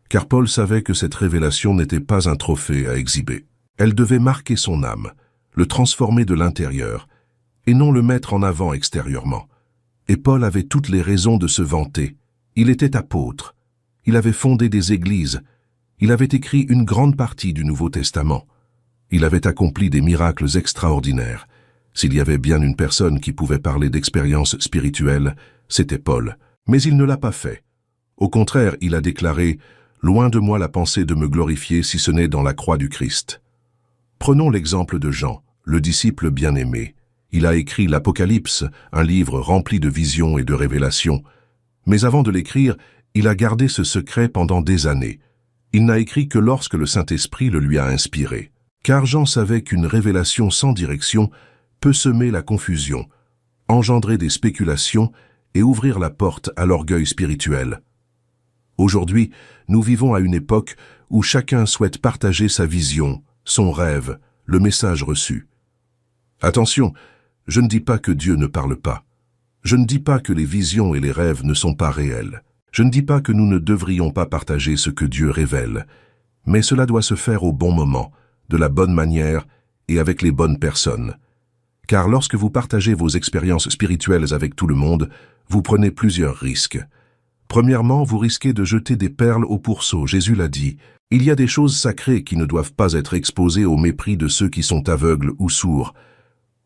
Car Paul savait que cette révélation n'était pas un trophée à exhiber. Elle devait marquer son âme, le transformer de l'intérieur, et non le mettre en avant extérieurement. Et Paul avait toutes les raisons de se vanter. Il était apôtre. Il avait fondé des églises. Il avait écrit une grande partie du Nouveau Testament. Il avait accompli des miracles extraordinaires. S'il y avait bien une personne qui pouvait parler d'expérience spirituelle, c'était Paul. Mais il ne l'a pas fait. Au contraire, il a déclaré « Loin de moi la pensée de me glorifier si ce n'est dans la croix du Christ ». Prenons l'exemple de Jean, le disciple bien-aimé. Il a écrit l'Apocalypse, un livre rempli de visions et de révélations. Mais avant de l'écrire, il a gardé ce secret pendant des années. Il n'a écrit que lorsque le Saint-Esprit le lui a inspiré. Car Jean savait qu'une révélation sans direction peut semer la confusion, engendrer des spéculations et ouvrir la porte à l'orgueil spirituel. Aujourd'hui, nous vivons à une époque où chacun souhaite partager sa vision, son rêve, le message reçu. Attention, je ne dis pas que Dieu ne parle pas. Je ne dis pas que les visions et les rêves ne sont pas réels. Je ne dis pas que nous ne devrions pas partager ce que Dieu révèle. Mais cela doit se faire au bon moment, de la bonne manière et avec les bonnes personnes. Car lorsque vous partagez vos expériences spirituelles avec tout le monde, vous prenez plusieurs risques. Premièrement, vous risquez de jeter des perles au pourceau, Jésus l'a dit. Il y a des choses sacrées qui ne doivent pas être exposées au mépris de ceux qui sont aveugles ou sourds.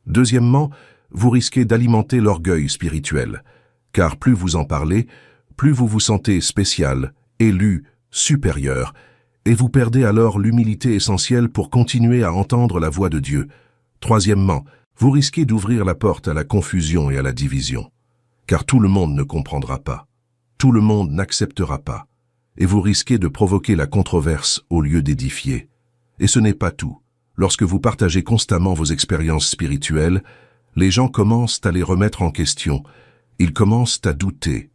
Deuxièmement, vous risquez d'alimenter l'orgueil spirituel, car plus vous en parlez, plus vous vous sentez spécial, élu, supérieur, et vous perdez alors l'humilité essentielle pour continuer à entendre la voix de Dieu. Troisièmement, vous risquez d'ouvrir la porte à la confusion et à la division, car tout le monde ne comprendra pas, tout le monde n'acceptera pas, et vous risquez de provoquer la controverse au lieu d'édifier. Et ce n'est pas tout. Lorsque vous partagez constamment vos expériences spirituelles, les gens commencent à les remettre en question, ils commencent à douter.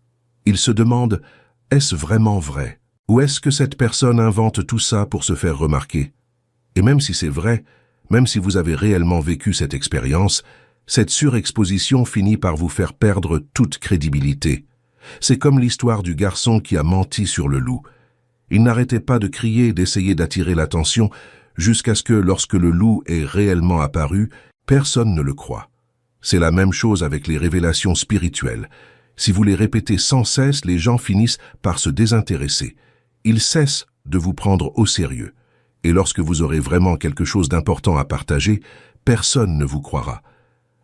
Ils se demandent, est-ce vraiment vrai? Ou est-ce que cette personne invente tout ça pour se faire remarquer? Et même si c'est vrai, même si vous avez réellement vécu cette expérience, cette surexposition finit par vous faire perdre toute crédibilité. C'est comme l'histoire du garçon qui a menti sur le loup. Il n'arrêtait pas de crier et d'essayer d'attirer l'attention, jusqu'à ce que, lorsque le loup est réellement apparu, personne ne le croit. C'est la même chose avec les révélations spirituelles. Si vous les répétez sans cesse, les gens finissent par se désintéresser. Ils cessent de vous prendre au sérieux. Et lorsque vous aurez vraiment quelque chose d'important à partager, personne ne vous croira.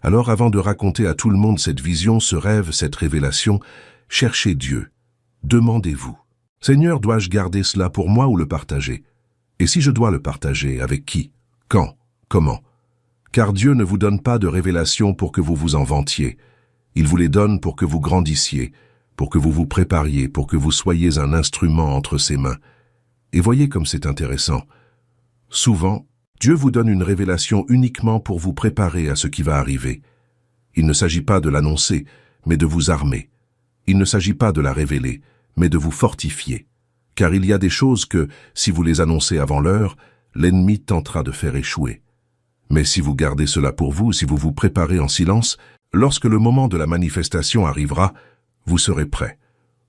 Alors avant de raconter à tout le monde cette vision, ce rêve, cette révélation, cherchez Dieu. Demandez-vous. Seigneur, dois-je garder cela pour moi ou le partager? Et si je dois le partager, avec qui? Quand? Comment? Car Dieu ne vous donne pas de révélations pour que vous vous en vantiez. Il vous les donne pour que vous grandissiez, pour que vous vous prépariez, pour que vous soyez un instrument entre ses mains. Et voyez comme c'est intéressant. Souvent, Dieu vous donne une révélation uniquement pour vous préparer à ce qui va arriver. Il ne s'agit pas de l'annoncer, mais de vous armer. Il ne s'agit pas de la révéler, mais de vous fortifier. Car il y a des choses que, si vous les annoncez avant l'heure, l'ennemi tentera de faire échouer. Mais si vous gardez cela pour vous, si vous vous préparez en silence, lorsque le moment de la manifestation arrivera, vous serez prêt.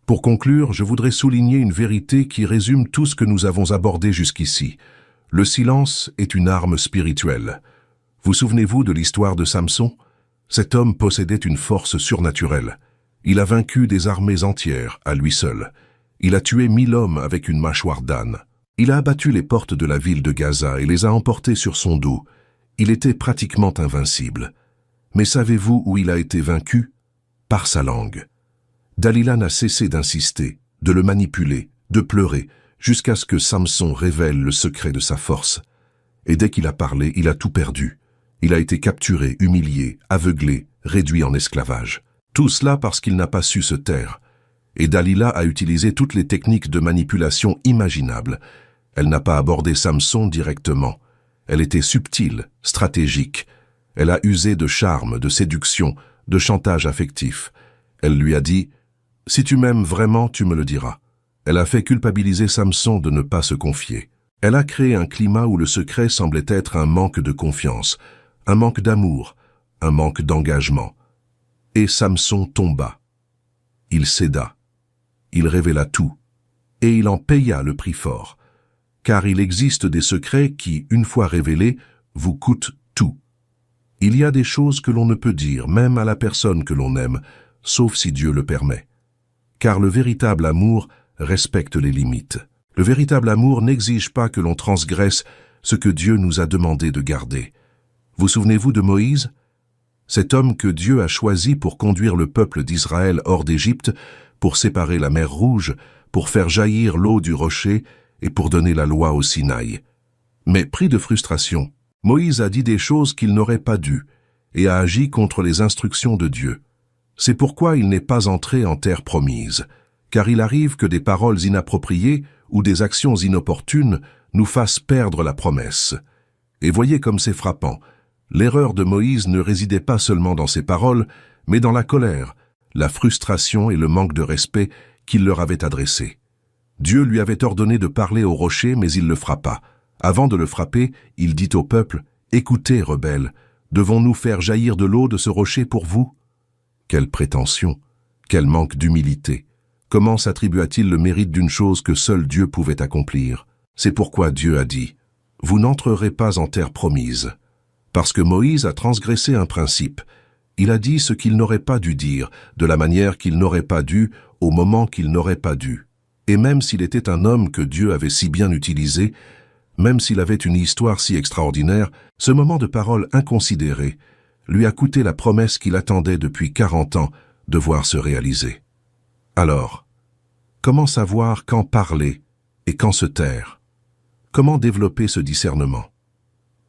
Pour conclure, je voudrais souligner une vérité qui résume tout ce que nous avons abordé jusqu'ici. Le silence est une arme spirituelle. Vous souvenez-vous de l'histoire de Samson? Cet homme possédait une force surnaturelle. Il a vaincu des armées entières à lui seul. Il a tué 1000 hommes avec une mâchoire d'âne. Il a abattu les portes de la ville de Gaza et les a emportés sur son dos. Il était pratiquement invincible. Mais savez-vous où il a été vaincu? Par sa langue. Dalila n'a cessé d'insister, de le manipuler, de pleurer, jusqu'à ce que Samson révèle le secret de sa force. Et dès qu'il a parlé, il a tout perdu. Il a été capturé, humilié, aveuglé, réduit en esclavage. Tout cela parce qu'il n'a pas su se taire. Et Dalila a utilisé toutes les techniques de manipulation imaginables. Elle n'a pas abordé Samson directement. Elle était subtile, stratégique. Elle a usé de charme, de séduction, de chantage affectif. Elle lui a dit « Si tu m'aimes vraiment, tu me le diras ». Elle a fait culpabiliser Samson de ne pas se confier. Elle a créé un climat où le secret semblait être un manque de confiance, un manque d'amour, un manque d'engagement. Et Samson tomba. Il céda. Il révéla tout. Et il en paya le prix fort. Car il existe des secrets qui, une fois révélés, vous coûtent tout. Il y a des choses que l'on ne peut dire, même à la personne que l'on aime, sauf si Dieu le permet. Car le véritable amour respecte les limites. Le véritable amour n'exige pas que l'on transgresse ce que Dieu nous a demandé de garder. Vous souvenez-vous de Moïse? Cet homme que Dieu a choisi pour conduire le peuple d'Israël hors d'Égypte, pour séparer la mer Rouge, pour faire jaillir l'eau du rocher et pour donner la loi au Sinaï. Mais pris de frustration, Moïse a dit des choses qu'il n'aurait pas dû et a agi contre les instructions de Dieu. C'est pourquoi il n'est pas entré en terre promise, car il arrive que des paroles inappropriées ou des actions inopportunes nous fassent perdre la promesse. Et voyez comme c'est frappant. L'erreur de Moïse ne résidait pas seulement dans ses paroles, mais dans la colère, la frustration et le manque de respect qu'il leur avait adressé. Dieu lui avait ordonné de parler au rocher, mais il le frappa. Avant de le frapper, il dit au peuple, « Écoutez, rebelles, devons-nous faire jaillir de l'eau de ce rocher pour vous ?» Quelle prétention, quel manque d'humilité. Comment s'attribua-t-il le mérite d'une chose que seul Dieu pouvait accomplir? C'est pourquoi Dieu a dit, « Vous n'entrerez pas en terre promise ». Parce que Moïse a transgressé un principe. Il a dit ce qu'il n'aurait pas dû dire, de la manière qu'il n'aurait pas dû, au moment qu'il n'aurait pas dû. Et même s'il était un homme que Dieu avait si bien utilisé, même s'il avait une histoire si extraordinaire, ce moment de parole inconsidéré lui a coûté la promesse qu'il attendait depuis 40 ans de voir se réaliser. Alors, comment savoir quand parler et quand se taire? Comment développer ce discernement?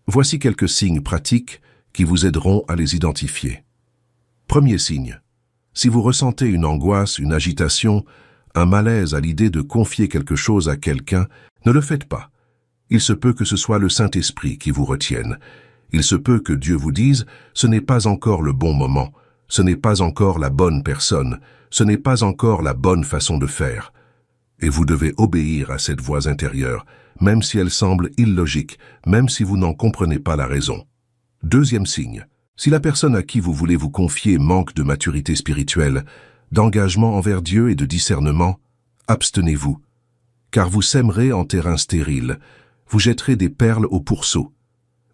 Voici quelques signes pratiques qui vous aideront à les identifier. Premier signe. Si vous ressentez une angoisse, une agitation, un malaise à l'idée de confier quelque chose à quelqu'un, ne le faites pas. Il se peut que ce soit le Saint-Esprit qui vous retienne. Il se peut que Dieu vous dise « ce n'est pas encore le bon moment, ce n'est pas encore la bonne personne, ce n'est pas encore la bonne façon de faire ». Et vous devez obéir à cette voix intérieure, même si elle semble illogique, même si vous n'en comprenez pas la raison. Deuxième signe. Si la personne à qui vous voulez vous confier manque de maturité spirituelle, d'engagement envers Dieu et de discernement, abstenez-vous. Car vous sèmerez en terrain stérile, vous jetterez des perles au pourceau.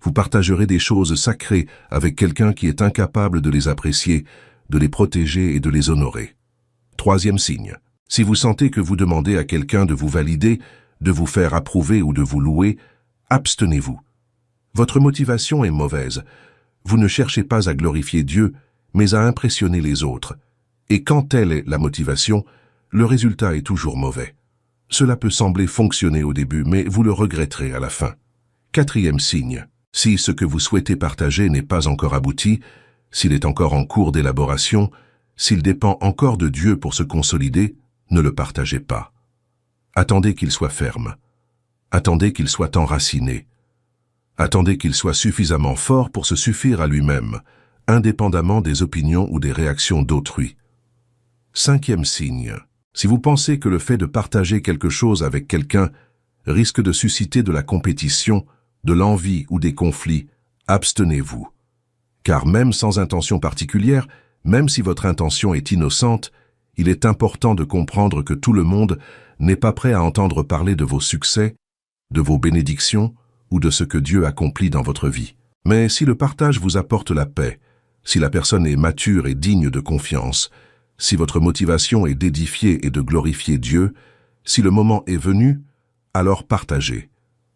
Vous partagerez des choses sacrées avec quelqu'un qui est incapable de les apprécier, de les protéger et de les honorer. Troisième signe. Si vous sentez que vous demandez à quelqu'un de vous valider, de vous faire approuver ou de vous louer, abstenez-vous. Votre motivation est mauvaise. Vous ne cherchez pas à glorifier Dieu, mais à impressionner les autres. Et quand telle est la motivation, le résultat est toujours mauvais. Cela peut sembler fonctionner au début, mais vous le regretterez à la fin. Quatrième signe. Si ce que vous souhaitez partager n'est pas encore abouti, s'il est encore en cours d'élaboration, s'il dépend encore de Dieu pour se consolider, ne le partagez pas. Attendez qu'il soit ferme. Attendez qu'il soit enraciné. Attendez qu'il soit suffisamment fort pour se suffire à lui-même, indépendamment des opinions ou des réactions d'autrui. Cinquième signe. Si vous pensez que le fait de partager quelque chose avec quelqu'un risque de susciter de la compétition, de l'envie ou des conflits, abstenez-vous. Car même sans intention particulière, même si votre intention est innocente, il est important de comprendre que tout le monde n'est pas prêt à entendre parler de vos succès, de vos bénédictions ou de ce que Dieu accomplit dans votre vie. Mais si le partage vous apporte la paix, si la personne est mature et digne de confiance, si votre motivation est d'édifier et de glorifier Dieu, si le moment est venu, alors partagez,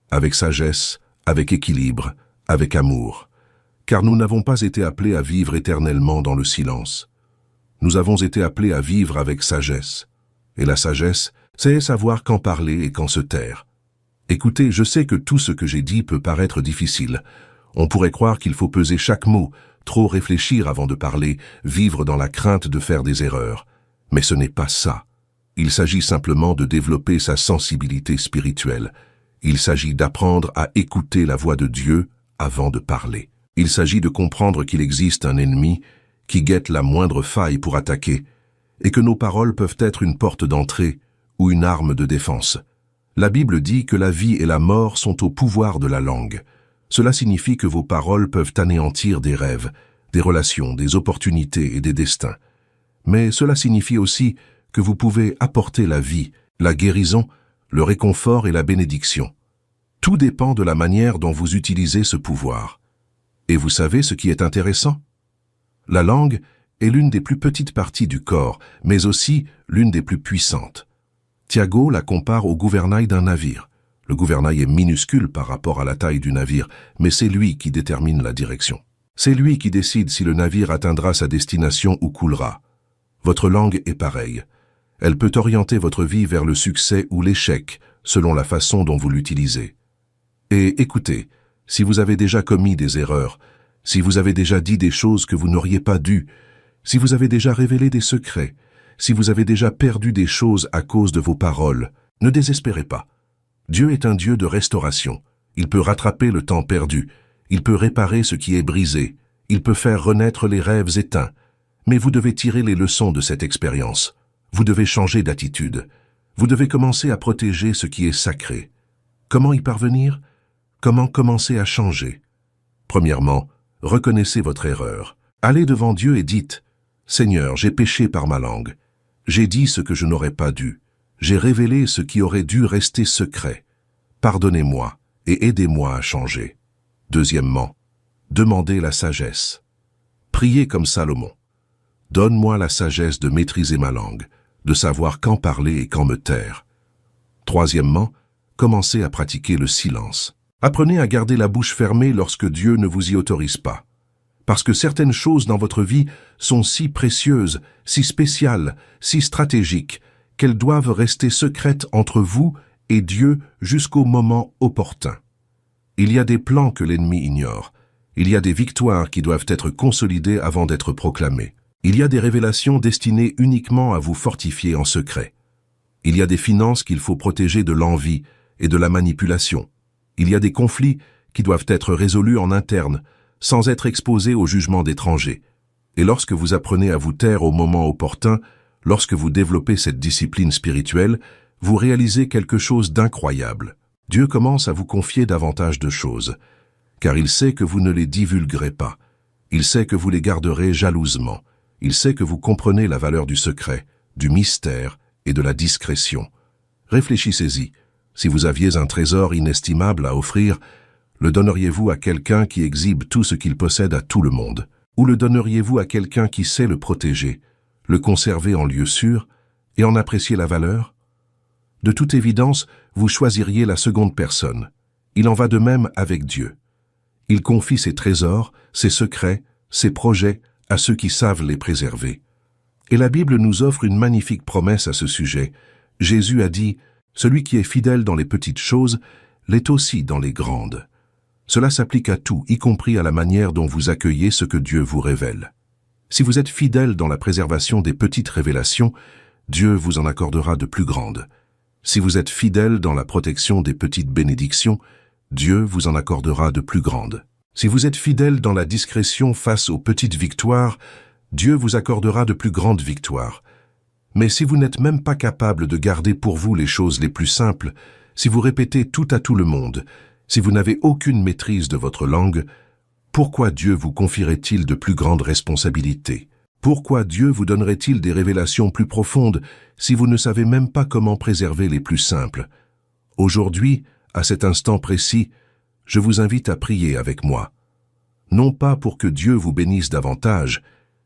avec sagesse, avec équilibre, avec amour, car nous n'avons pas été appelés à vivre éternellement dans le silence. Nous avons été appelés à vivre avec sagesse. Et la sagesse, c'est savoir quand parler et quand se taire. Écoutez, je sais que tout ce que j'ai dit peut paraître difficile. On pourrait croire qu'il faut peser chaque mot, trop réfléchir avant de parler, vivre dans la crainte de faire des erreurs. Mais ce n'est pas ça. Il s'agit simplement de développer sa sensibilité spirituelle. Il s'agit d'apprendre à écouter la voix de Dieu avant de parler. Il s'agit de comprendre qu'il existe un ennemi qui guette la moindre faille pour attaquer, et que nos paroles peuvent être une porte d'entrée ou une arme de défense. La Bible dit que la vie et la mort sont au pouvoir de la langue. Cela signifie que vos paroles peuvent anéantir des rêves, des relations, des opportunités et des destins. Mais cela signifie aussi que vous pouvez apporter la vie, la guérison, le réconfort et la bénédiction. Tout dépend de la manière dont vous utilisez ce pouvoir. Et vous savez ce qui est intéressant? La langue est l'une des plus petites parties du corps, mais aussi l'une des plus puissantes. Tiago la compare au gouvernail d'un navire. Le gouvernail est minuscule par rapport à la taille du navire, mais c'est lui qui détermine la direction. C'est lui qui décide si le navire atteindra sa destination ou coulera. Votre langue est pareille. Elle peut orienter votre vie vers le succès ou l'échec, selon la façon dont vous l'utilisez. Et écoutez, si vous avez déjà commis des erreurs, si vous avez déjà dit des choses que vous n'auriez pas dû, si vous avez déjà révélé des secrets, si vous avez déjà perdu des choses à cause de vos paroles, ne désespérez pas. Dieu est un Dieu de restauration. Il peut rattraper le temps perdu. Il peut réparer ce qui est brisé. Il peut faire renaître les rêves éteints. Mais vous devez tirer les leçons de cette expérience. Vous devez changer d'attitude. Vous devez commencer à protéger ce qui est sacré. Comment y parvenir? Comment commencer à changer? Premièrement, reconnaissez votre erreur. Allez devant Dieu et dites « Seigneur, j'ai péché par ma langue. J'ai dit ce que je n'aurais pas dû. J'ai révélé ce qui aurait dû rester secret. Pardonnez-moi et aidez-moi à changer. » Deuxièmement, demandez la sagesse. Priez comme Salomon. Donne-moi la sagesse de maîtriser ma langue, de savoir quand parler et quand me taire. Troisièmement, commencez à pratiquer le silence. Apprenez à garder la bouche fermée lorsque Dieu ne vous y autorise pas. Parce que certaines choses dans votre vie sont si précieuses, si spéciales, si stratégiques, qu'elles doivent rester secrètes entre vous et Dieu jusqu'au moment opportun. Il y a des plans que l'ennemi ignore. Il y a des victoires qui doivent être consolidées avant d'être proclamées. Il y a des révélations destinées uniquement à vous fortifier en secret. Il y a des finances qu'il faut protéger de l'envie et de la manipulation. Il y a des conflits qui doivent être résolus en interne, sans être exposés au jugement d'étrangers. Et lorsque vous apprenez à vous taire au moment opportun, lorsque vous développez cette discipline spirituelle, vous réalisez quelque chose d'incroyable. Dieu commence à vous confier davantage de choses, car il sait que vous ne les divulguerez pas. Il sait que vous les garderez jalousement. Il sait que vous comprenez la valeur du secret, du mystère et de la discrétion. Réfléchissez-y. Si vous aviez un trésor inestimable à offrir, le donneriez-vous à quelqu'un qui exhibe tout ce qu'il possède à tout le monde? Ou le donneriez-vous à quelqu'un qui sait le protéger, le conserver en lieu sûr et en apprécier la valeur? De toute évidence, vous choisiriez la seconde personne. Il en va de même avec Dieu. Il confie ses trésors, ses secrets, ses projets à ceux qui savent les préserver. Et la Bible nous offre une magnifique promesse à ce sujet. Jésus a dit « Celui qui est fidèle dans les petites choses l'est aussi dans les grandes ». Cela s'applique à tout, y compris à la manière dont vous accueillez ce que Dieu vous révèle. Si vous êtes fidèle dans la préservation des petites révélations, Dieu vous en accordera de plus grandes. Si vous êtes fidèle dans la protection des petites bénédictions, Dieu vous en accordera de plus grandes. Si vous êtes fidèle dans la discrétion face aux petites victoires, Dieu vous accordera de plus grandes victoires. Mais si vous n'êtes même pas capable de garder pour vous les choses les plus simples, si vous répétez tout à tout le monde, si vous n'avez aucune maîtrise de votre langue, pourquoi Dieu vous confierait-il de plus grandes responsabilités? Pourquoi Dieu vous donnerait-il des révélations plus profondes si vous ne savez même pas comment préserver les plus simples? Aujourd'hui, à cet instant précis, je vous invite à prier avec moi. non pas pour que Dieu vous bénisse davantage,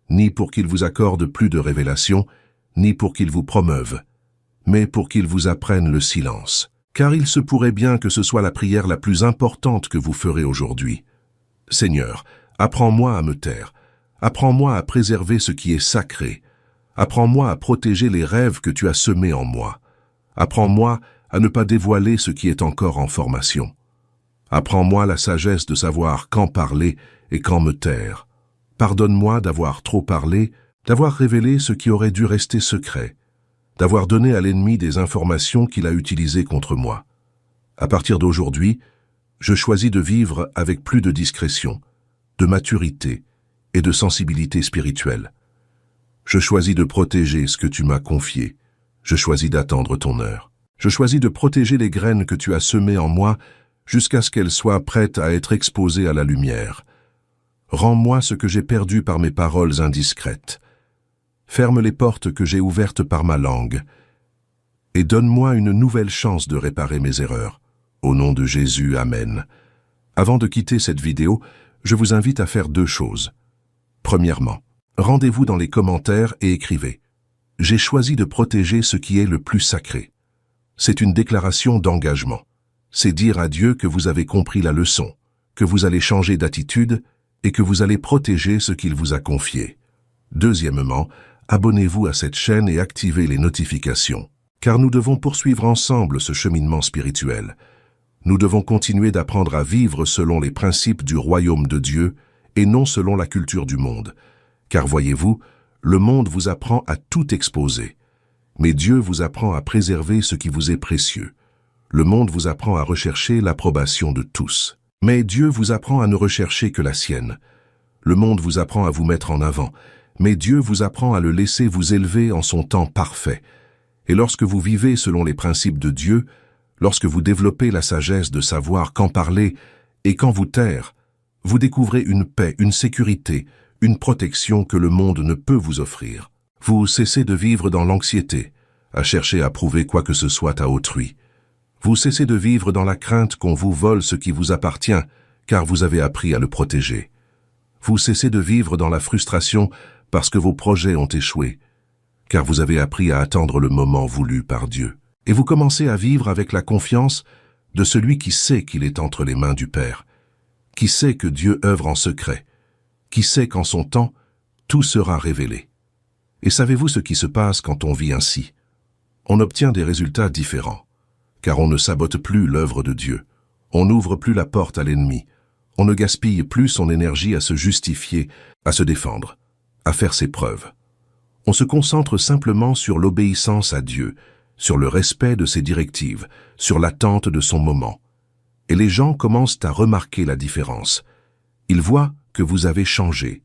ni pour qu'il vous accorde plus de révélations, ni pour qu'il vous promeuve, mais pour qu'il vous apprenne le silence. Car il se pourrait bien que ce soit la prière la plus importante que vous ferez aujourd'hui. Seigneur, apprends-moi à me taire, apprends-moi à préserver ce qui est sacré, apprends-moi à protéger les rêves que tu as semés en moi, apprends-moi à ne pas dévoiler ce qui est encore en formation. Apprends-moi la sagesse de savoir quand parler et quand me taire. Pardonne-moi d'avoir trop parlé, d'avoir révélé ce qui aurait dû rester secret, d'avoir donné à l'ennemi des informations qu'il a utilisées contre moi. À partir d'aujourd'hui, je choisis de vivre avec plus de discrétion, de maturité et de sensibilité spirituelle. Je choisis de protéger ce que tu m'as confié. Je choisis d'attendre ton heure. Je choisis de protéger les graines que tu as semées en moi jusqu'à ce qu'elles soient prêtes à être exposées à la lumière. Rends-moi ce que j'ai perdu par mes paroles indiscrètes. Ferme les portes que j'ai ouvertes par ma langue. Et donne-moi une nouvelle chance de réparer mes erreurs. Au nom de Jésus, Amen. Avant de quitter cette vidéo, je vous invite à faire 2 choses. Premièrement, rendez-vous dans les commentaires et écrivez « J'ai choisi de protéger ce qui est le plus sacré ». C'est une déclaration d'engagement. C'est dire à Dieu que vous avez compris la leçon, que vous allez changer d'attitude et que vous allez protéger ce qu'il vous a confié. Deuxièmement, abonnez-vous à cette chaîne et activez les notifications, car nous devons poursuivre ensemble ce cheminement spirituel. Nous devons continuer d'apprendre à vivre selon les principes du royaume de Dieu et non selon la culture du monde. Car voyez-vous, le monde vous apprend à tout exposer, mais Dieu vous apprend à préserver ce qui vous est précieux. Le monde vous apprend à rechercher l'approbation de tous, mais Dieu vous apprend à ne rechercher que la sienne. Le monde vous apprend à vous mettre en avant, mais Dieu vous apprend à le laisser vous élever en son temps parfait. Et lorsque vous vivez selon les principes de Dieu, lorsque vous développez la sagesse de savoir quand parler et quand vous taire, vous découvrez une paix, une sécurité, une protection que le monde ne peut vous offrir. Vous cessez de vivre dans l'anxiété, à chercher à prouver quoi que ce soit à autrui. Vous cessez de vivre dans la crainte qu'on vous vole ce qui vous appartient, car vous avez appris à le protéger. Vous cessez de vivre dans la frustration parce que vos projets ont échoué, car vous avez appris à attendre le moment voulu par Dieu. Et vous commencez à vivre avec la confiance de celui qui sait qu'il est entre les mains du Père, qui sait que Dieu œuvre en secret, qui sait qu'en son temps, tout sera révélé. Et savez-vous ce qui se passe quand on vit ainsi? On obtient des résultats différents, car on ne sabote plus l'œuvre de Dieu, on n'ouvre plus la porte à l'ennemi, on ne gaspille plus son énergie à se justifier, à se défendre, à faire ses preuves. On se concentre simplement sur l'obéissance à Dieu, sur le respect de ses directives, sur l'attente de son moment. Et les gens commencent à remarquer la différence. Ils voient que vous avez changé,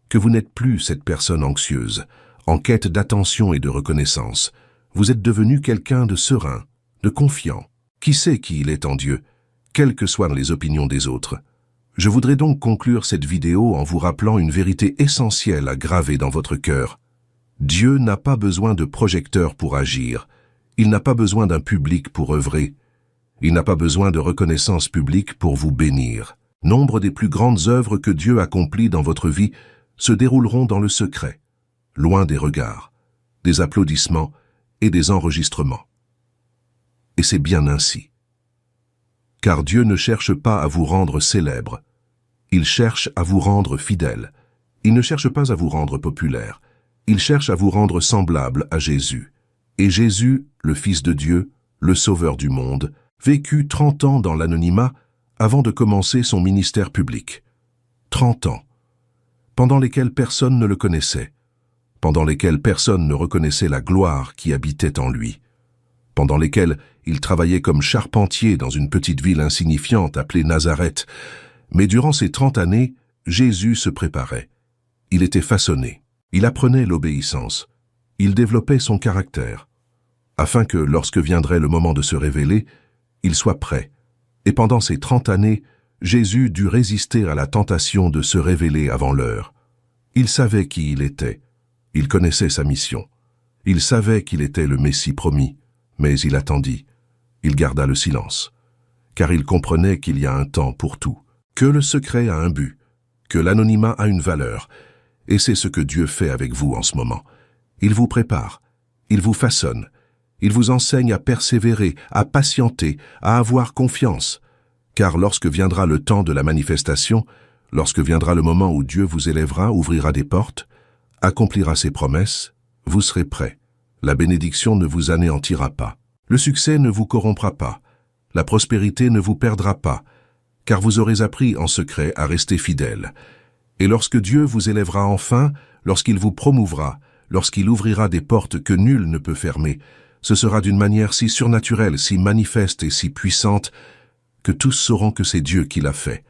que vous n'êtes plus cette personne anxieuse, en quête d'attention et de reconnaissance. Vous êtes devenu quelqu'un de serein, de confiant, qui sait qui il est en Dieu, quelles que soient les opinions des autres. Je voudrais donc conclure cette vidéo en vous rappelant une vérité essentielle à graver dans votre cœur. Dieu n'a pas besoin de projecteurs pour agir. Il n'a pas besoin d'un public pour œuvrer. Il n'a pas besoin de reconnaissance publique pour vous bénir. Nombre des plus grandes œuvres que Dieu accomplit dans votre vie se dérouleront dans le secret, loin des regards, des applaudissements et des enregistrements. Et c'est bien ainsi. Car Dieu ne cherche pas à vous rendre célèbre. Il cherche à vous rendre fidèle. Il ne cherche pas à vous rendre populaire. Il cherche à vous rendre semblable à Jésus. Et Jésus, le Fils de Dieu, le Sauveur du monde, vécut 30 ans dans l'anonymat avant de commencer son ministère public. 30 ans, pendant lesquels personne ne le connaissait, pendant lesquels personne ne reconnaissait la gloire qui habitait en lui, pendant lesquels il travaillait comme charpentier dans une petite ville insignifiante appelée Nazareth. Mais durant ces 30 années, Jésus se préparait. Il était façonné. Il apprenait l'obéissance. Il développait son caractère, afin que, lorsque viendrait le moment de se révéler, il soit prêt. Et pendant ces 30 années, Jésus dut résister à la tentation de se révéler avant l'heure. Il savait qui il était. Il connaissait sa mission. Il savait qu'il était le Messie promis, mais il attendit. Il garda le silence, car il comprenait qu'il y a un temps pour tout, que le secret a un but, que l'anonymat a une valeur, et c'est ce que Dieu fait avec vous en ce moment. Il vous prépare, il vous façonne, il vous enseigne à persévérer, à patienter, à avoir confiance. Car lorsque viendra le temps de la manifestation, lorsque viendra le moment où Dieu vous élèvera, ouvrira des portes, accomplira ses promesses, vous serez prêts. La bénédiction ne vous anéantira pas. Le succès ne vous corrompra pas. La prospérité ne vous perdra pas, car vous aurez appris en secret à rester fidèle. Et lorsque Dieu vous élèvera enfin, lorsqu'il vous promouvra, lorsqu'il ouvrira des portes que nul ne peut fermer, ce sera d'une manière si surnaturelle, si manifeste et si puissante, que tous sauront que c'est Dieu qui l'a fait.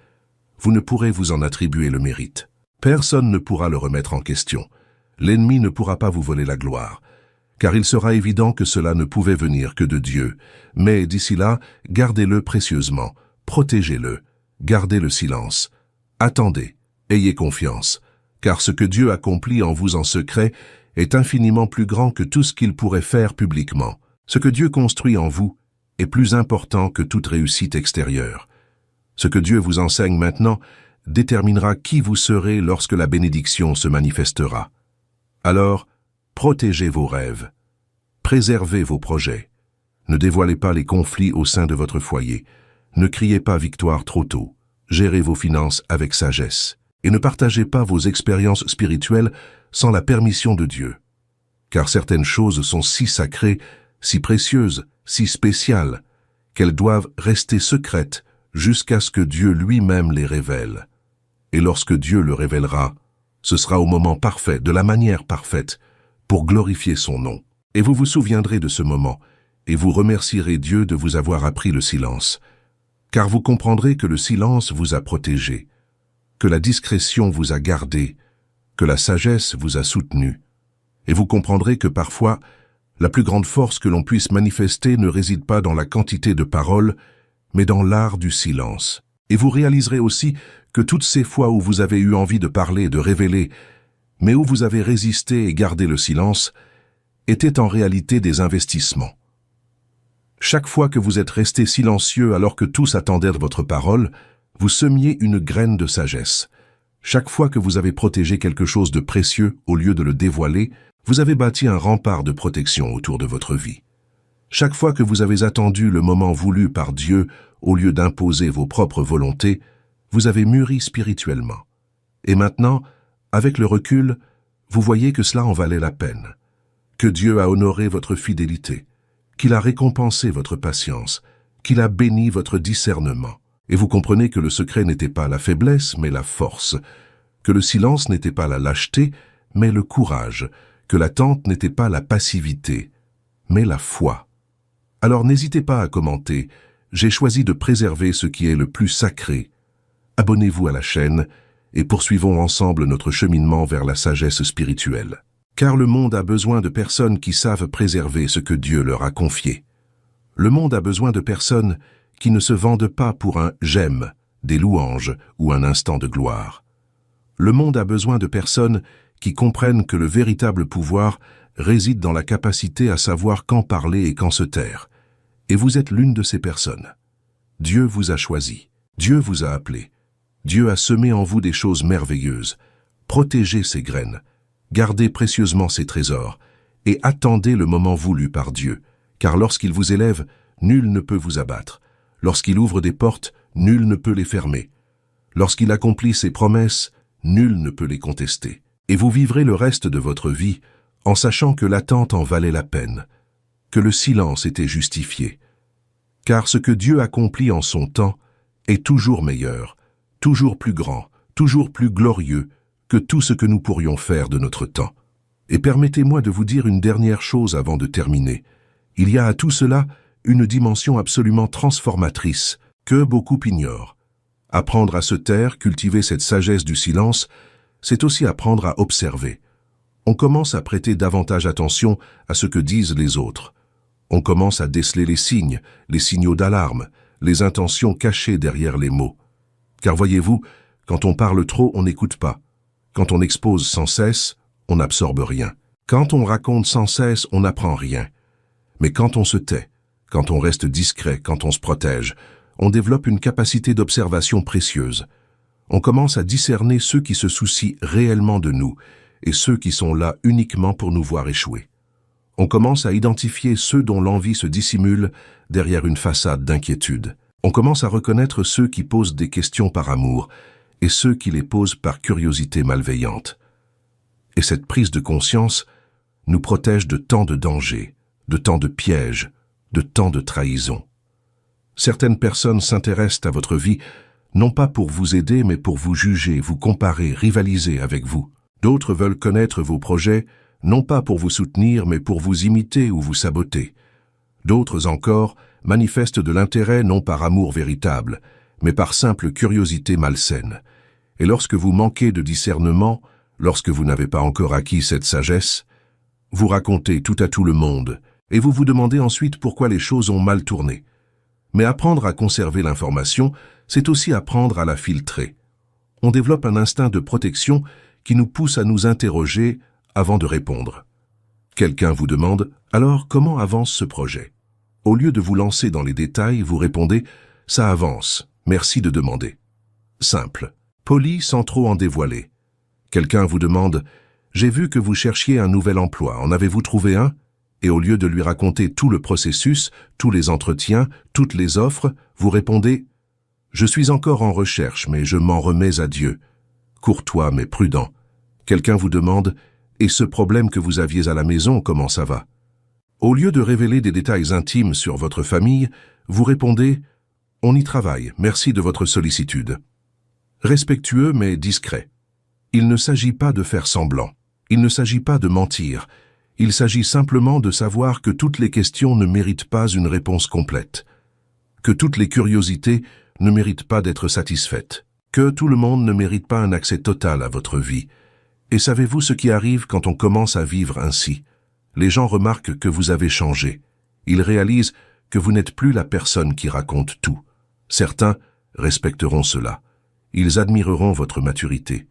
Vous ne pourrez vous en attribuer le mérite. Personne ne pourra le remettre en question. L'ennemi ne pourra pas vous voler la gloire, car il sera évident que cela ne pouvait venir que de Dieu. Mais d'ici là, gardez-le précieusement, protégez-le, gardez le silence. Attendez, ayez confiance, car ce que Dieu accomplit en vous en secret est infiniment plus grand que tout ce qu'il pourrait faire publiquement. Ce que Dieu construit en vous est plus important que toute réussite extérieure. Ce que Dieu vous enseigne maintenant déterminera qui vous serez lorsque la bénédiction se manifestera. Alors, protégez vos rêves, préservez vos projets, ne dévoilez pas les conflits au sein de votre foyer, ne criez pas victoire trop tôt, gérez vos finances avec sagesse, et ne partagez pas vos expériences spirituelles sans la permission de Dieu. Car certaines choses sont si sacrées, si précieuses, si spéciales, qu'elles doivent rester secrètes jusqu'à ce que Dieu lui-même les révèle. Et lorsque Dieu le révélera, ce sera au moment parfait, de la manière parfaite, pour glorifier son nom. Et vous vous souviendrez de ce moment, et vous remercierez Dieu de vous avoir appris le silence. Car vous comprendrez que le silence vous a protégé, que la discrétion vous a gardé, que la sagesse vous a soutenu. Et vous comprendrez que parfois, la plus grande force que l'on puisse manifester ne réside pas dans la quantité de paroles, mais dans l'art du silence. Et vous réaliserez aussi que toutes ces fois où vous avez eu envie de parler, de révéler, mais où vous avez résisté et gardé le silence, étaient en réalité des investissements. Chaque fois que vous êtes resté silencieux alors que tous attendaient votre parole, vous semiez une graine de sagesse. Chaque fois que vous avez protégé quelque chose de précieux au lieu de le dévoiler, vous avez bâti un rempart de protection autour de votre vie. Chaque fois que vous avez attendu le moment voulu par Dieu au lieu d'imposer vos propres volontés, vous avez mûri spirituellement. Et maintenant, avec le recul, vous voyez que cela en valait la peine, que Dieu a honoré votre fidélité, qu'il a récompensé votre patience, qu'il a béni votre discernement. Et vous comprenez que le secret n'était pas la faiblesse, mais la force, que le silence n'était pas la lâcheté, mais le courage, que l'attente n'était pas la passivité, mais la foi. Alors n'hésitez pas à commenter, j'ai choisi de préserver ce qui est le plus sacré. Abonnez-vous à la chaîne et poursuivons ensemble notre cheminement vers la sagesse spirituelle. Car le monde a besoin de personnes qui savent préserver ce que Dieu leur a confié. Le monde a besoin de personnes qui ne se vendent pas pour un « j'aime », des louanges ou un instant de gloire. Le monde a besoin de personnes qui comprennent que le véritable pouvoir réside dans la capacité à savoir quand parler et quand se taire. Et vous êtes l'une de ces personnes. Dieu vous a choisi, Dieu vous a appelé, Dieu a semé en vous des choses merveilleuses. Protégez ces graines, gardez précieusement ces trésors, et attendez le moment voulu par Dieu, car lorsqu'il vous élève, nul ne peut vous abattre. Lorsqu'il ouvre des portes, nul ne peut les fermer. Lorsqu'il accomplit ses promesses, nul ne peut les contester. Et vous vivrez le reste de votre vie en sachant que l'attente en valait la peine, que le silence était justifié. Car ce que Dieu accomplit en son temps est toujours meilleur, toujours plus grand, toujours plus glorieux que tout ce que nous pourrions faire de notre temps. Et permettez-moi de vous dire une dernière chose avant de terminer. Il y a à tout cela une dimension absolument transformatrice que beaucoup ignorent. Apprendre à se taire, cultiver cette sagesse du silence, c'est aussi apprendre à observer. On commence à prêter davantage attention à ce que disent les autres. On commence à déceler les signes, les signaux d'alarme, les intentions cachées derrière les mots. Car voyez-vous, quand on parle trop, on n'écoute pas. Quand on expose sans cesse, on n'absorbe rien. Quand on raconte sans cesse, on n'apprend rien. Mais quand on se tait, quand on reste discret, quand on se protège, on développe une capacité d'observation précieuse. On commence à discerner ceux qui se soucient réellement de nous et ceux qui sont là uniquement pour nous voir échouer. On commence à identifier ceux dont l'envie se dissimule derrière une façade d'inquiétude. On commence à reconnaître ceux qui posent des questions par amour et ceux qui les posent par curiosité malveillante. Et cette prise de conscience nous protège de tant de dangers, de tant de pièges, de tant de trahisons. Certaines personnes s'intéressent à votre vie non pas pour vous aider, mais pour vous juger, vous comparer, rivaliser avec vous. D'autres veulent connaître vos projets, non pas pour vous soutenir, mais pour vous imiter ou vous saboter. D'autres encore manifestent de l'intérêt non par amour véritable, mais par simple curiosité malsaine. Et lorsque vous manquez de discernement, lorsque vous n'avez pas encore acquis cette sagesse, vous racontez tout à tout le monde, et vous vous demandez ensuite pourquoi les choses ont mal tourné. Mais apprendre à conserver l'information, c'est aussi apprendre à la filtrer. On développe un instinct de protection qui nous pousse à nous interroger avant de répondre. Quelqu'un vous demande « Alors, comment avance ce projet ?» Au lieu de vous lancer dans les détails, vous répondez « Ça avance, merci de demander ». Simple, poli sans trop en dévoiler. Quelqu'un vous demande « J'ai vu que vous cherchiez un nouvel emploi, en avez-vous trouvé un ?» Et au lieu de lui raconter tout le processus, tous les entretiens, toutes les offres, vous répondez « Je suis encore en recherche, mais je m'en remets à Dieu. » Courtois mais prudent. Quelqu'un vous demande « Et ce problème que vous aviez à la maison, comment ça va ?» Au lieu de révéler des détails intimes sur votre famille, vous répondez « On y travaille, merci de votre sollicitude. » Respectueux mais discret. Il ne s'agit pas de faire semblant. Il ne s'agit pas de mentir. Il s'agit simplement de savoir que toutes les questions ne méritent pas une réponse complète, que toutes les curiosités ne méritent pas d'être satisfaites, que tout le monde ne mérite pas un accès total à votre vie. Et savez-vous ce qui arrive quand on commence à vivre ainsi? Les gens remarquent que vous avez changé. Ils réalisent que vous n'êtes plus la personne qui raconte tout. Certains respecteront cela. Ils admireront votre maturité.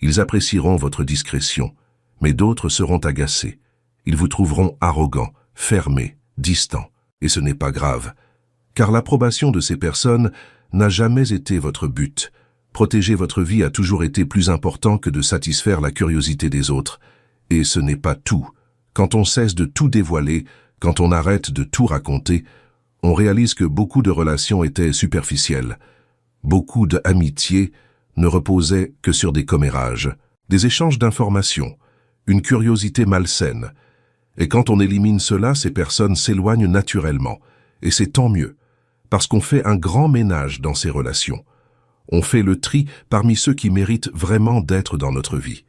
Ils apprécieront votre discrétion. Mais d'autres seront agacés. Ils vous trouveront arrogant, fermé, distant. Et ce n'est pas grave. Car l'approbation de ces personnes n'a jamais été votre but. Protéger votre vie a toujours été plus important que de satisfaire la curiosité des autres. Et ce n'est pas tout. Quand on cesse de tout dévoiler, quand on arrête de tout raconter, on réalise que beaucoup de relations étaient superficielles. Beaucoup d'amitiés ne reposaient que sur des commérages, des échanges d'informations, une curiosité malsaine. Et quand on élimine cela, ces personnes s'éloignent naturellement. Et c'est tant mieux, parce qu'on fait un grand ménage dans ces relations. On fait le tri parmi ceux qui méritent vraiment d'être dans notre vie.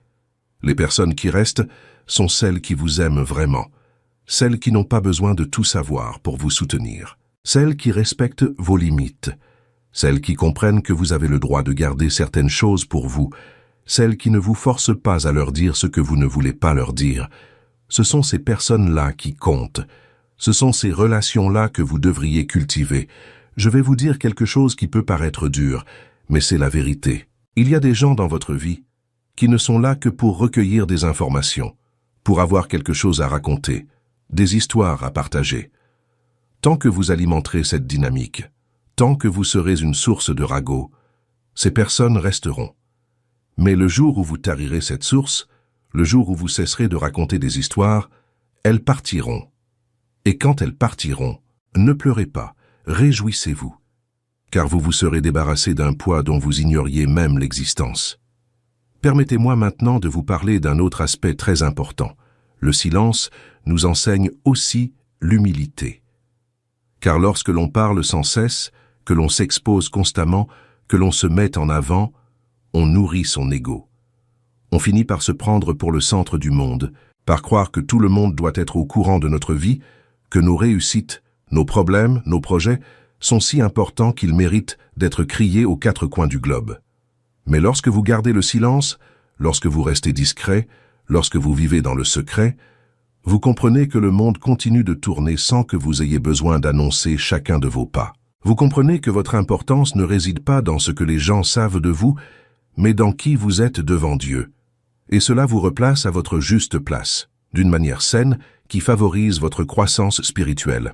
Les personnes qui restent sont celles qui vous aiment vraiment, celles qui n'ont pas besoin de tout savoir pour vous soutenir, celles qui respectent vos limites, celles qui comprennent que vous avez le droit de garder certaines choses pour vous, celles qui ne vous forcent pas à leur dire ce que vous ne voulez pas leur dire. Ce sont ces personnes-là qui comptent. Ce sont ces relations-là que vous devriez cultiver. Je vais vous dire quelque chose qui peut paraître dur, mais c'est la vérité. Il y a des gens dans votre vie qui ne sont là que pour recueillir des informations, pour avoir quelque chose à raconter, des histoires à partager. Tant que vous alimenterez cette dynamique, tant que vous serez une source de ragots, ces personnes resteront. Mais le jour où vous tarirez cette source, le jour où vous cesserez de raconter des histoires, elles partiront. Et quand elles partiront, ne pleurez pas, réjouissez-vous, car vous vous serez débarrassé d'un poids dont vous ignoriez même l'existence. Permettez-moi maintenant de vous parler d'un autre aspect très important. Le silence nous enseigne aussi l'humilité. Car lorsque l'on parle sans cesse, que l'on s'expose constamment, que l'on se met en avant, on nourrit son ego. On finit par se prendre pour le centre du monde, par croire que tout le monde doit être au courant de notre vie, que nos réussites, nos problèmes, nos projets sont si importants qu'ils méritent d'être criés aux quatre coins du globe. Mais lorsque vous gardez le silence, lorsque vous restez discret, lorsque vous vivez dans le secret, vous comprenez que le monde continue de tourner sans que vous ayez besoin d'annoncer chacun de vos pas. Vous comprenez que votre importance ne réside pas dans ce que les gens savent de vous, mais dans qui vous êtes devant Dieu. Et cela vous replace à votre juste place, d'une manière saine qui favorise votre croissance spirituelle.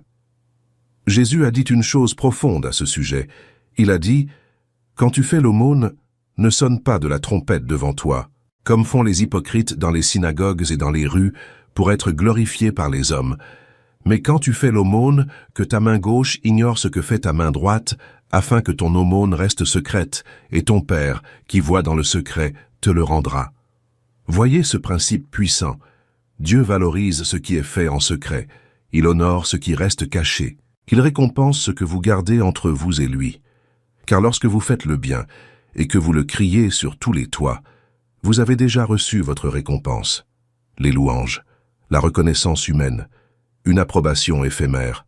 Jésus a dit une chose profonde à ce sujet. Il a dit « Quand tu fais l'aumône, ne sonne pas de la trompette devant toi, comme font les hypocrites dans les synagogues et dans les rues, pour être glorifiés par les hommes. Mais quand tu fais l'aumône, que ta main gauche ignore ce que fait ta main droite, afin que ton aumône reste secrète, et ton Père, qui voit dans le secret, te le rendra. Voyez ce principe puissant. Dieu valorise ce qui est fait en secret. Il honore ce qui reste caché. Il récompense ce que vous gardez entre vous et lui. Car lorsque vous faites le bien, et que vous le criez sur tous les toits, vous avez déjà reçu votre récompense. Les louanges, la reconnaissance humaine, une approbation éphémère.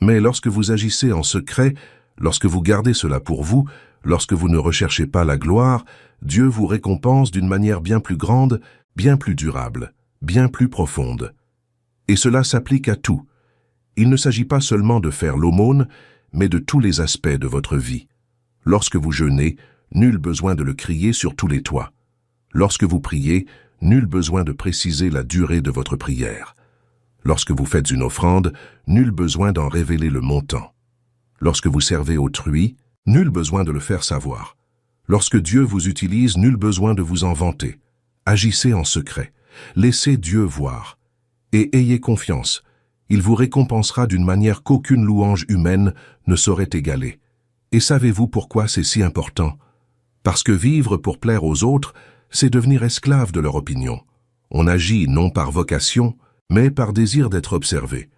Mais lorsque vous agissez en secret, lorsque vous gardez cela pour vous, lorsque vous ne recherchez pas la gloire, Dieu vous récompense d'une manière bien plus grande, bien plus durable, bien plus profonde. Et cela s'applique à tout. Il ne s'agit pas seulement de faire l'aumône, mais de tous les aspects de votre vie. Lorsque vous jeûnez, nul besoin de le crier sur tous les toits. Lorsque vous priez, nul besoin de préciser la durée de votre prière. Lorsque vous faites une offrande, nul besoin d'en révéler le montant. Lorsque vous servez autrui, nul besoin de le faire savoir. Lorsque Dieu vous utilise, nul besoin de vous en vanter. Agissez en secret. Laissez Dieu voir. Et ayez confiance. Il vous récompensera d'une manière qu'aucune louange humaine ne saurait égaler. Et savez-vous pourquoi c'est si important? Parce que vivre pour plaire aux autres, c'est devenir esclave de leur opinion. On agit non par vocation, mais par désir d'être observé.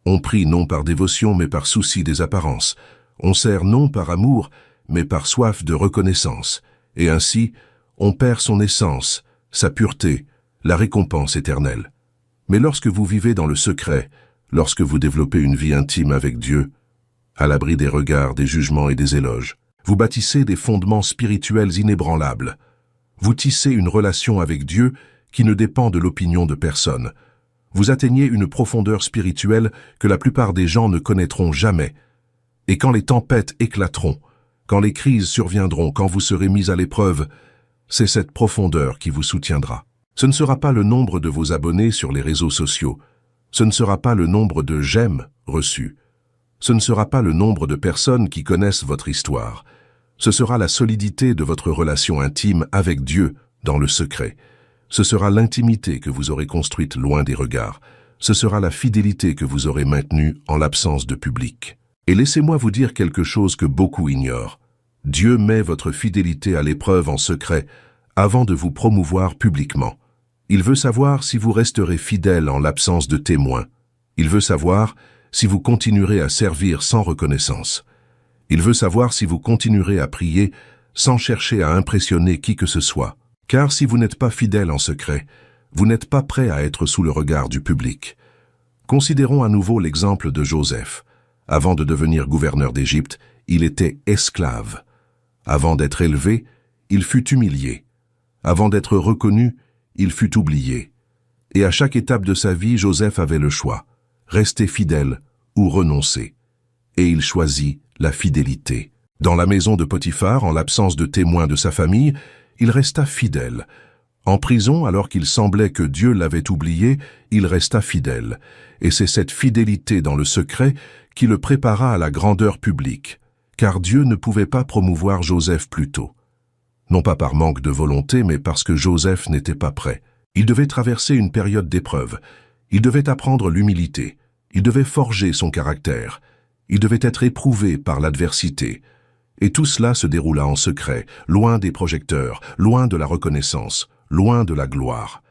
On prie non par dévotion, mais par souci des apparences. On sert non par amour, mais par soif de reconnaissance. Et ainsi, on perd son essence, sa pureté, la récompense éternelle. Mais lorsque vous vivez dans le secret, lorsque vous développez une vie intime avec Dieu, à l'abri des regards, des jugements et des éloges, vous bâtissez des fondements spirituels inébranlables. Vous tissez une relation avec Dieu qui ne dépend de l'opinion de personne. Vous atteignez une profondeur spirituelle que la plupart des gens ne connaîtront jamais. Et quand les tempêtes éclateront, quand les crises surviendront, quand vous serez mis à l'épreuve, c'est cette profondeur qui vous soutiendra. Ce ne sera pas le nombre de vos abonnés sur les réseaux sociaux. Ce ne sera pas le nombre de j'aime reçus. Ce ne sera pas le nombre de personnes qui connaissent votre histoire. Ce sera la solidité de votre relation intime avec Dieu dans le secret. Ce sera l'intimité que vous aurez construite loin des regards. Ce sera la fidélité que vous aurez maintenue en l'absence de public. Et laissez-moi vous dire quelque chose que beaucoup ignorent. Dieu met votre fidélité à l'épreuve en secret avant de vous promouvoir publiquement. Il veut savoir si vous resterez fidèle en l'absence de témoins. Il veut savoir si vous continuerez à servir sans reconnaissance. Il veut savoir si vous continuerez à prier sans chercher à impressionner qui que ce soit. Car si vous n'êtes pas fidèle en secret, vous n'êtes pas prêt à être sous le regard du public. Considérons à nouveau l'exemple de Joseph. Avant de devenir gouverneur d'Égypte, il était esclave. Avant d'être élevé, il fut humilié. Avant d'être reconnu, il fut oublié. Et à chaque étape de sa vie, Joseph avait le choix, rester fidèle ou renoncer. Et il choisit la fidélité. Dans la maison de Potiphar, en l'absence de témoins de sa famille, il resta fidèle. En prison, alors qu'il semblait que Dieu l'avait oublié, il resta fidèle. Et c'est cette fidélité dans le secret qui le prépara à la grandeur publique, car Dieu ne pouvait pas promouvoir Joseph plus tôt. Non pas par manque de volonté, mais parce que Joseph n'était pas prêt. Il devait traverser une période d'épreuve. Il devait apprendre l'humilité. Il devait forger son caractère. Il devait être éprouvé par l'adversité. Et tout cela se déroula en secret, loin des projecteurs, loin de la reconnaissance, loin de la gloire.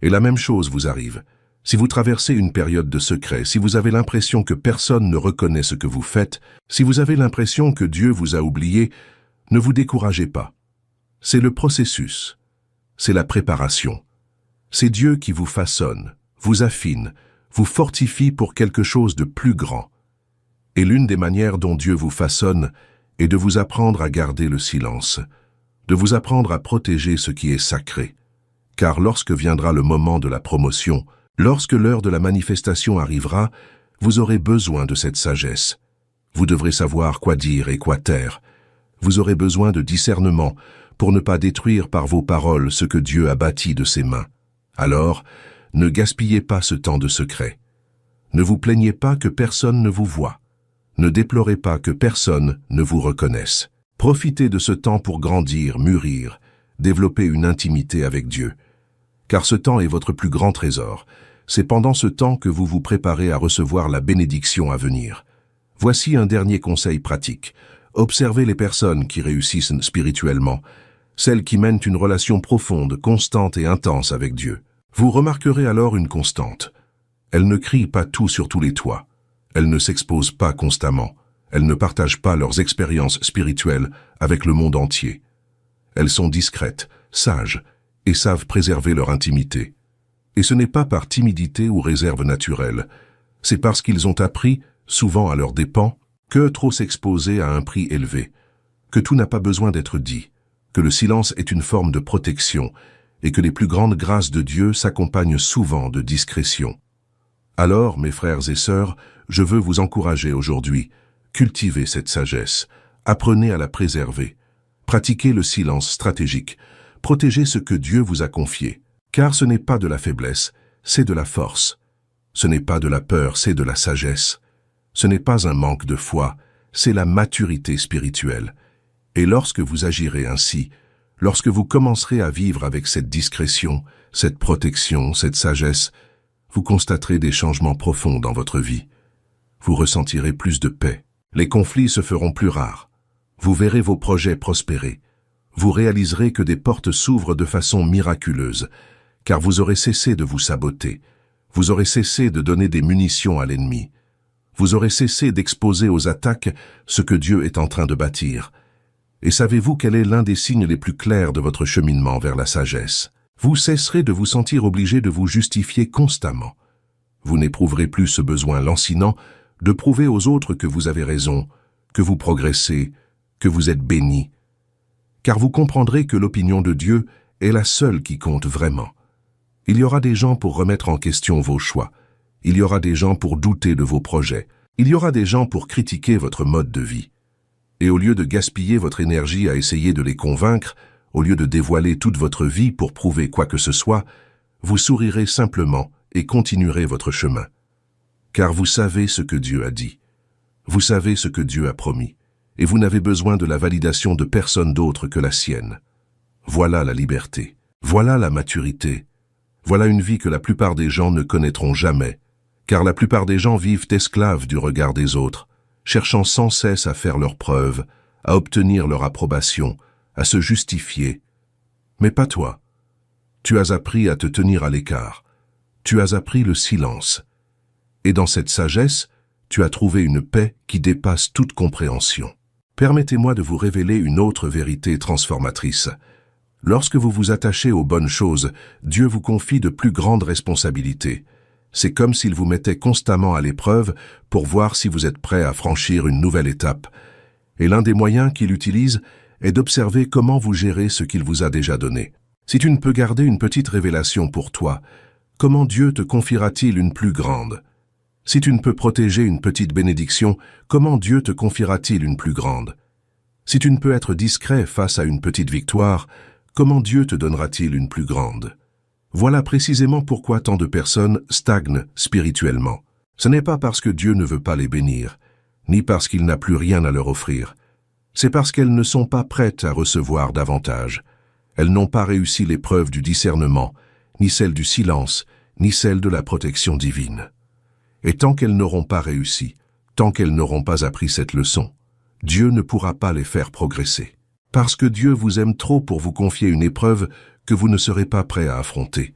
Et la même chose vous arrive. Si vous traversez une période de secret, si vous avez l'impression que personne ne reconnaît ce que vous faites, si vous avez l'impression que Dieu vous a oublié, ne vous découragez pas. C'est le processus. C'est la préparation. C'est Dieu qui vous façonne, vous affine, vous fortifie pour quelque chose de plus grand. Et l'une des manières dont Dieu vous façonne est de vous apprendre à garder le silence, de vous apprendre à protéger ce qui est sacré. Car lorsque viendra le moment de la promotion, lorsque l'heure de la manifestation arrivera, vous aurez besoin de cette sagesse. Vous devrez savoir quoi dire et quoi taire. Vous aurez besoin de discernement pour ne pas détruire par vos paroles ce que Dieu a bâti de ses mains. Alors, ne gaspillez pas ce temps de secret. Ne vous plaignez pas que personne ne vous voie. Ne déplorez pas que personne ne vous reconnaisse. Profitez de ce temps pour grandir, mûrir, développer une intimité avec Dieu. Car ce temps est votre plus grand trésor. C'est pendant ce temps que vous vous préparez à recevoir la bénédiction à venir. Voici un dernier conseil pratique. Observez les personnes qui réussissent spirituellement, celles qui mènent une relation profonde, constante et intense avec Dieu. Vous remarquerez alors une constante. Elles ne crient pas tout sur tous les toits. Elles ne s'exposent pas constamment. Elles ne partagent pas leurs expériences spirituelles avec le monde entier. Elles sont discrètes, sages et savent préserver leur intimité. Et ce n'est pas par timidité ou réserve naturelle. C'est parce qu'ils ont appris, souvent à leurs dépens, que trop s'exposer à un prix élevé, que tout n'a pas besoin d'être dit, que le silence est une forme de protection et que les plus grandes grâces de Dieu s'accompagnent souvent de discrétion. Alors, mes frères et sœurs, je veux vous encourager aujourd'hui. Cultivez cette sagesse, apprenez à la préserver, pratiquez le silence stratégique, protégez ce que Dieu vous a confié, car ce n'est pas de la faiblesse, c'est de la force. Ce n'est pas de la peur, c'est de la sagesse. Ce n'est pas un manque de foi, c'est la maturité spirituelle. Et lorsque vous agirez ainsi, lorsque vous commencerez à vivre avec cette discrétion, cette protection, cette sagesse, vous constaterez des changements profonds dans votre vie. Vous ressentirez plus de paix. Les conflits se feront plus rares. Vous verrez vos projets prospérer. Vous réaliserez que des portes s'ouvrent de façon miraculeuse, car vous aurez cessé de vous saboter. Vous aurez cessé de donner des munitions à l'ennemi. Vous aurez cessé d'exposer aux attaques ce que Dieu est en train de bâtir. Et savez-vous quel est l'un des signes les plus clairs de votre cheminement vers la sagesse? Vous cesserez de vous sentir obligé de vous justifier constamment. Vous n'éprouverez plus ce besoin lancinant de prouver aux autres que vous avez raison, que vous progressez, que vous êtes béni. Car vous comprendrez que l'opinion de Dieu est la seule qui compte vraiment. Il y aura des gens pour remettre en question vos choix. Il y aura des gens pour douter de vos projets. Il y aura des gens pour critiquer votre mode de vie. Et au lieu de gaspiller votre énergie à essayer de les convaincre, au lieu de dévoiler toute votre vie pour prouver quoi que ce soit, vous sourirez simplement et continuerez votre chemin. Car vous savez ce que Dieu a dit. Vous savez ce que Dieu a promis. Et vous n'avez besoin de la validation de personne d'autre que la sienne. Voilà la liberté. Voilà la maturité. Voilà une vie que la plupart des gens ne connaîtront jamais. Car la plupart des gens vivent esclaves du regard des autres, cherchant sans cesse à faire leurs preuves, à obtenir leur approbation, à se justifier. Mais pas toi. Tu as appris à te tenir à l'écart. Tu as appris le silence. Et dans cette sagesse, tu as trouvé une paix qui dépasse toute compréhension. Permettez-moi de vous révéler une autre vérité transformatrice. Lorsque vous vous attachez aux bonnes choses, Dieu vous confie de plus grandes responsabilités. C'est comme s'il vous mettait constamment à l'épreuve pour voir si vous êtes prêt à franchir une nouvelle étape. Et l'un des moyens qu'il utilise est d'observer comment vous gérez ce qu'il vous a déjà donné. Si tu ne peux garder une petite révélation pour toi, comment Dieu te confiera-t-il une plus grande? Si tu ne peux protéger une petite bénédiction, comment Dieu te confiera-t-il une plus grande? Si tu ne peux être discret face à une petite victoire, comment Dieu te donnera-t-il une plus grande? Voilà précisément pourquoi tant de personnes stagnent spirituellement. Ce n'est pas parce que Dieu ne veut pas les bénir, ni parce qu'il n'a plus rien à leur offrir. C'est parce qu'elles ne sont pas prêtes à recevoir davantage. Elles n'ont pas réussi l'épreuve du discernement, ni celle du silence, ni celle de la protection divine. Et tant qu'elles n'auront pas réussi, tant qu'elles n'auront pas appris cette leçon, Dieu ne pourra pas les faire progresser. Parce que Dieu vous aime trop pour vous confier une épreuve que vous ne serez pas prêt à affronter.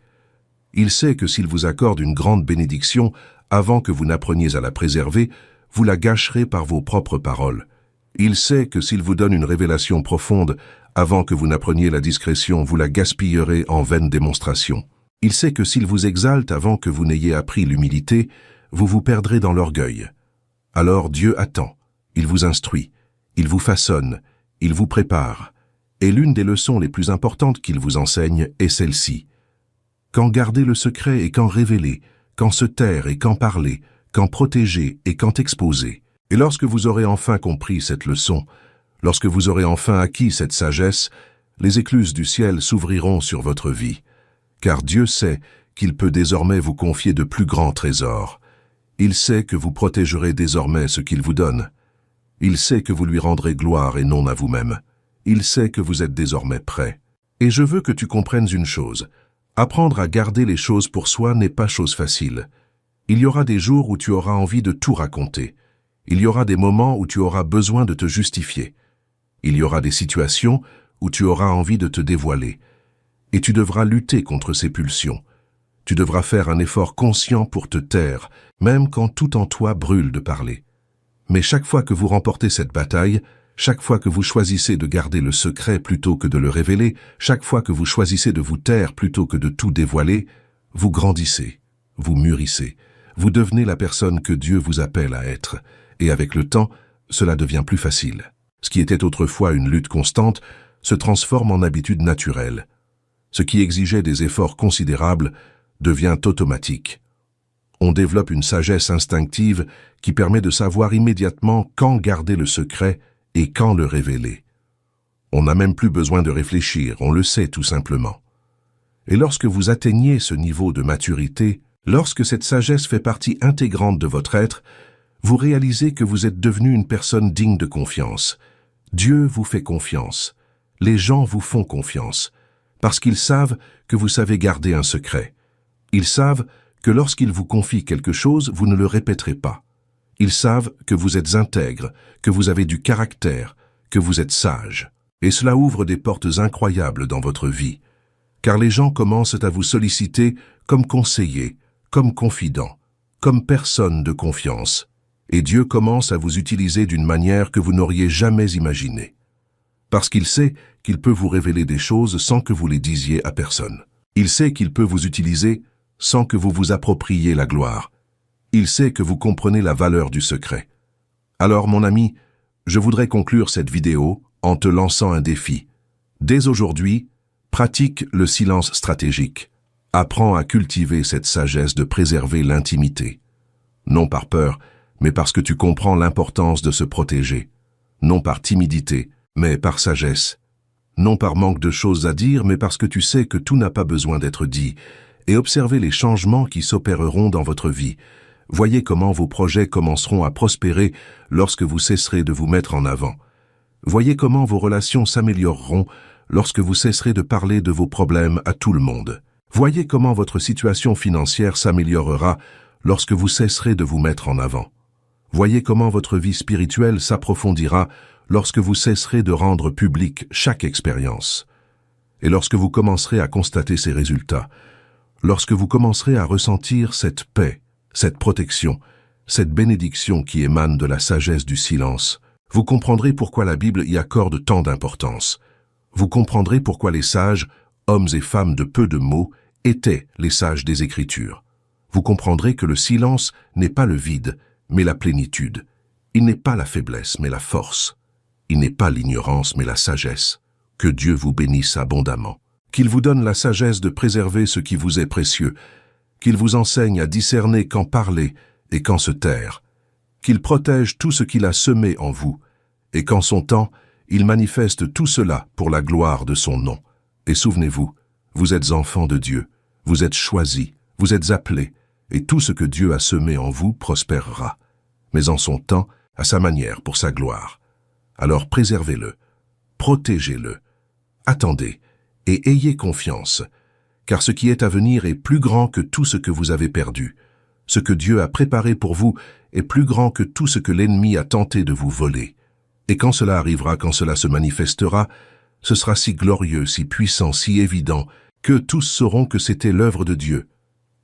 Il sait que s'il vous accorde une grande bénédiction, avant que vous n'appreniez à la préserver, vous la gâcherez par vos propres paroles. Il sait que s'il vous donne une révélation profonde, avant que vous n'appreniez la discrétion, vous la gaspillerez en vaines démonstrations. Il sait que s'il vous exalte avant que vous n'ayez appris l'humilité, vous vous perdrez dans l'orgueil. Alors Dieu attend, il vous instruit, il vous façonne, il vous prépare. Et l'une des leçons les plus importantes qu'il vous enseigne est celle-ci. Quand garder le secret et quand révéler, quand se taire et quand parler, quand protéger et quand exposer. Et lorsque vous aurez enfin compris cette leçon, lorsque vous aurez enfin acquis cette sagesse, les écluses du ciel s'ouvriront sur votre vie. Car Dieu sait qu'il peut désormais vous confier de plus grands trésors. Il sait que vous protégerez désormais ce qu'il vous donne. Il sait que vous lui rendrez gloire et non à vous-même. Il sait que vous êtes désormais prêt. Et je veux que tu comprennes une chose. Apprendre à garder les choses pour soi n'est pas chose facile. Il y aura des jours où tu auras envie de tout raconter. Il y aura des moments où tu auras besoin de te justifier. Il y aura des situations où tu auras envie de te dévoiler. Et tu devras lutter contre ces pulsions. Tu devras faire un effort conscient pour te taire, même quand tout en toi brûle de parler. Mais chaque fois que vous remportez cette bataille, chaque fois que vous choisissez de garder le secret plutôt que de le révéler, chaque fois que vous choisissez de vous taire plutôt que de tout dévoiler, vous grandissez, vous mûrissez, vous devenez la personne que Dieu vous appelle à être. Et avec le temps, cela devient plus facile. Ce qui était autrefois une lutte constante se transforme en habitude naturelle. Ce qui exigeait des efforts considérables devient automatique. On développe une sagesse instinctive qui permet de savoir immédiatement quand garder le secret et quand le révéler. On n'a même plus besoin de réfléchir, on le sait tout simplement. Et lorsque vous atteignez ce niveau de maturité, lorsque cette sagesse fait partie intégrante de votre être, vous réalisez que vous êtes devenu une personne digne de confiance. Dieu vous fait confiance. Les gens vous font confiance, parce qu'ils savent que vous savez garder un secret. Ils savent que lorsqu'ils vous confient quelque chose, vous ne le répéterez pas. Ils savent que vous êtes intègre, que vous avez du caractère, que vous êtes sage. Et cela ouvre des portes incroyables dans votre vie, car les gens commencent à vous solliciter comme conseiller, comme confident, comme personne de confiance. Et Dieu commence à vous utiliser d'une manière que vous n'auriez jamais imaginée. Parce qu'il sait qu'il peut vous révéler des choses sans que vous les disiez à personne. Il sait qu'il peut vous utiliser sans que vous vous appropriez la gloire. Il sait que vous comprenez la valeur du secret. Alors, mon ami, je voudrais conclure cette vidéo en te lançant un défi. Dès aujourd'hui, pratique le silence stratégique. Apprends à cultiver cette sagesse de préserver l'intimité. Non par peur, mais parce que tu comprends l'importance de se protéger. Non par timidité, mais par sagesse. Non par manque de choses à dire, mais parce que tu sais que tout n'a pas besoin d'être dit. Et observez les changements qui s'opéreront dans votre vie. Voyez comment vos projets commenceront à prospérer lorsque vous cesserez de vous mettre en avant. Voyez comment vos relations s'amélioreront lorsque vous cesserez de parler de vos problèmes à tout le monde. Voyez comment votre situation financière s'améliorera lorsque vous cesserez de vous mettre en avant. Voyez comment votre vie spirituelle s'approfondira lorsque vous cesserez de rendre publique chaque expérience. Et lorsque vous commencerez à constater ces résultats, lorsque vous commencerez à ressentir cette paix, cette protection, cette bénédiction qui émane de la sagesse du silence, vous comprendrez pourquoi la Bible y accorde tant d'importance. Vous comprendrez pourquoi les sages, hommes et femmes de peu de mots, étaient les sages des Écritures. Vous comprendrez que le silence n'est pas le vide, mais la plénitude. Il n'est pas la faiblesse, mais la force. Il n'est pas l'ignorance, mais la sagesse. Que Dieu vous bénisse abondamment. Qu'il vous donne la sagesse de préserver ce qui vous est précieux, qu'il vous enseigne à discerner quand parler et quand se taire, qu'il protège tout ce qu'il a semé en vous, et qu'en son temps, il manifeste tout cela pour la gloire de son nom. Et souvenez-vous, vous êtes enfants de Dieu, vous êtes choisis, vous êtes appelés, et tout ce que Dieu a semé en vous prospérera, mais en son temps, à sa manière, pour sa gloire. Alors préservez-le, protégez-le, attendez, et ayez confiance, car ce qui est à venir est plus grand que tout ce que vous avez perdu. Ce que Dieu a préparé pour vous est plus grand que tout ce que l'ennemi a tenté de vous voler. Et quand cela arrivera, quand cela se manifestera, ce sera si glorieux, si puissant, si évident, que tous sauront que c'était l'œuvre de Dieu.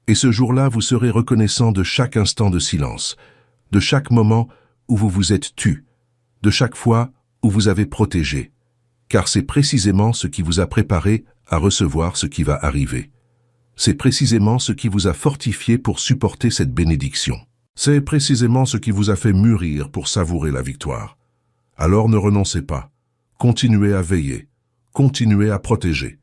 Et ce jour-là, vous serez reconnaissant de chaque instant de silence, de chaque moment où vous vous êtes tu, de chaque fois où vous avez protégé, car c'est précisément ce qui vous a préparé à recevoir ce qui va arriver. C'est précisément ce qui vous a fortifié pour supporter cette bénédiction. C'est précisément ce qui vous a fait mûrir pour savourer la victoire. Alors ne renoncez pas. Continuez à veiller. Continuez à protéger.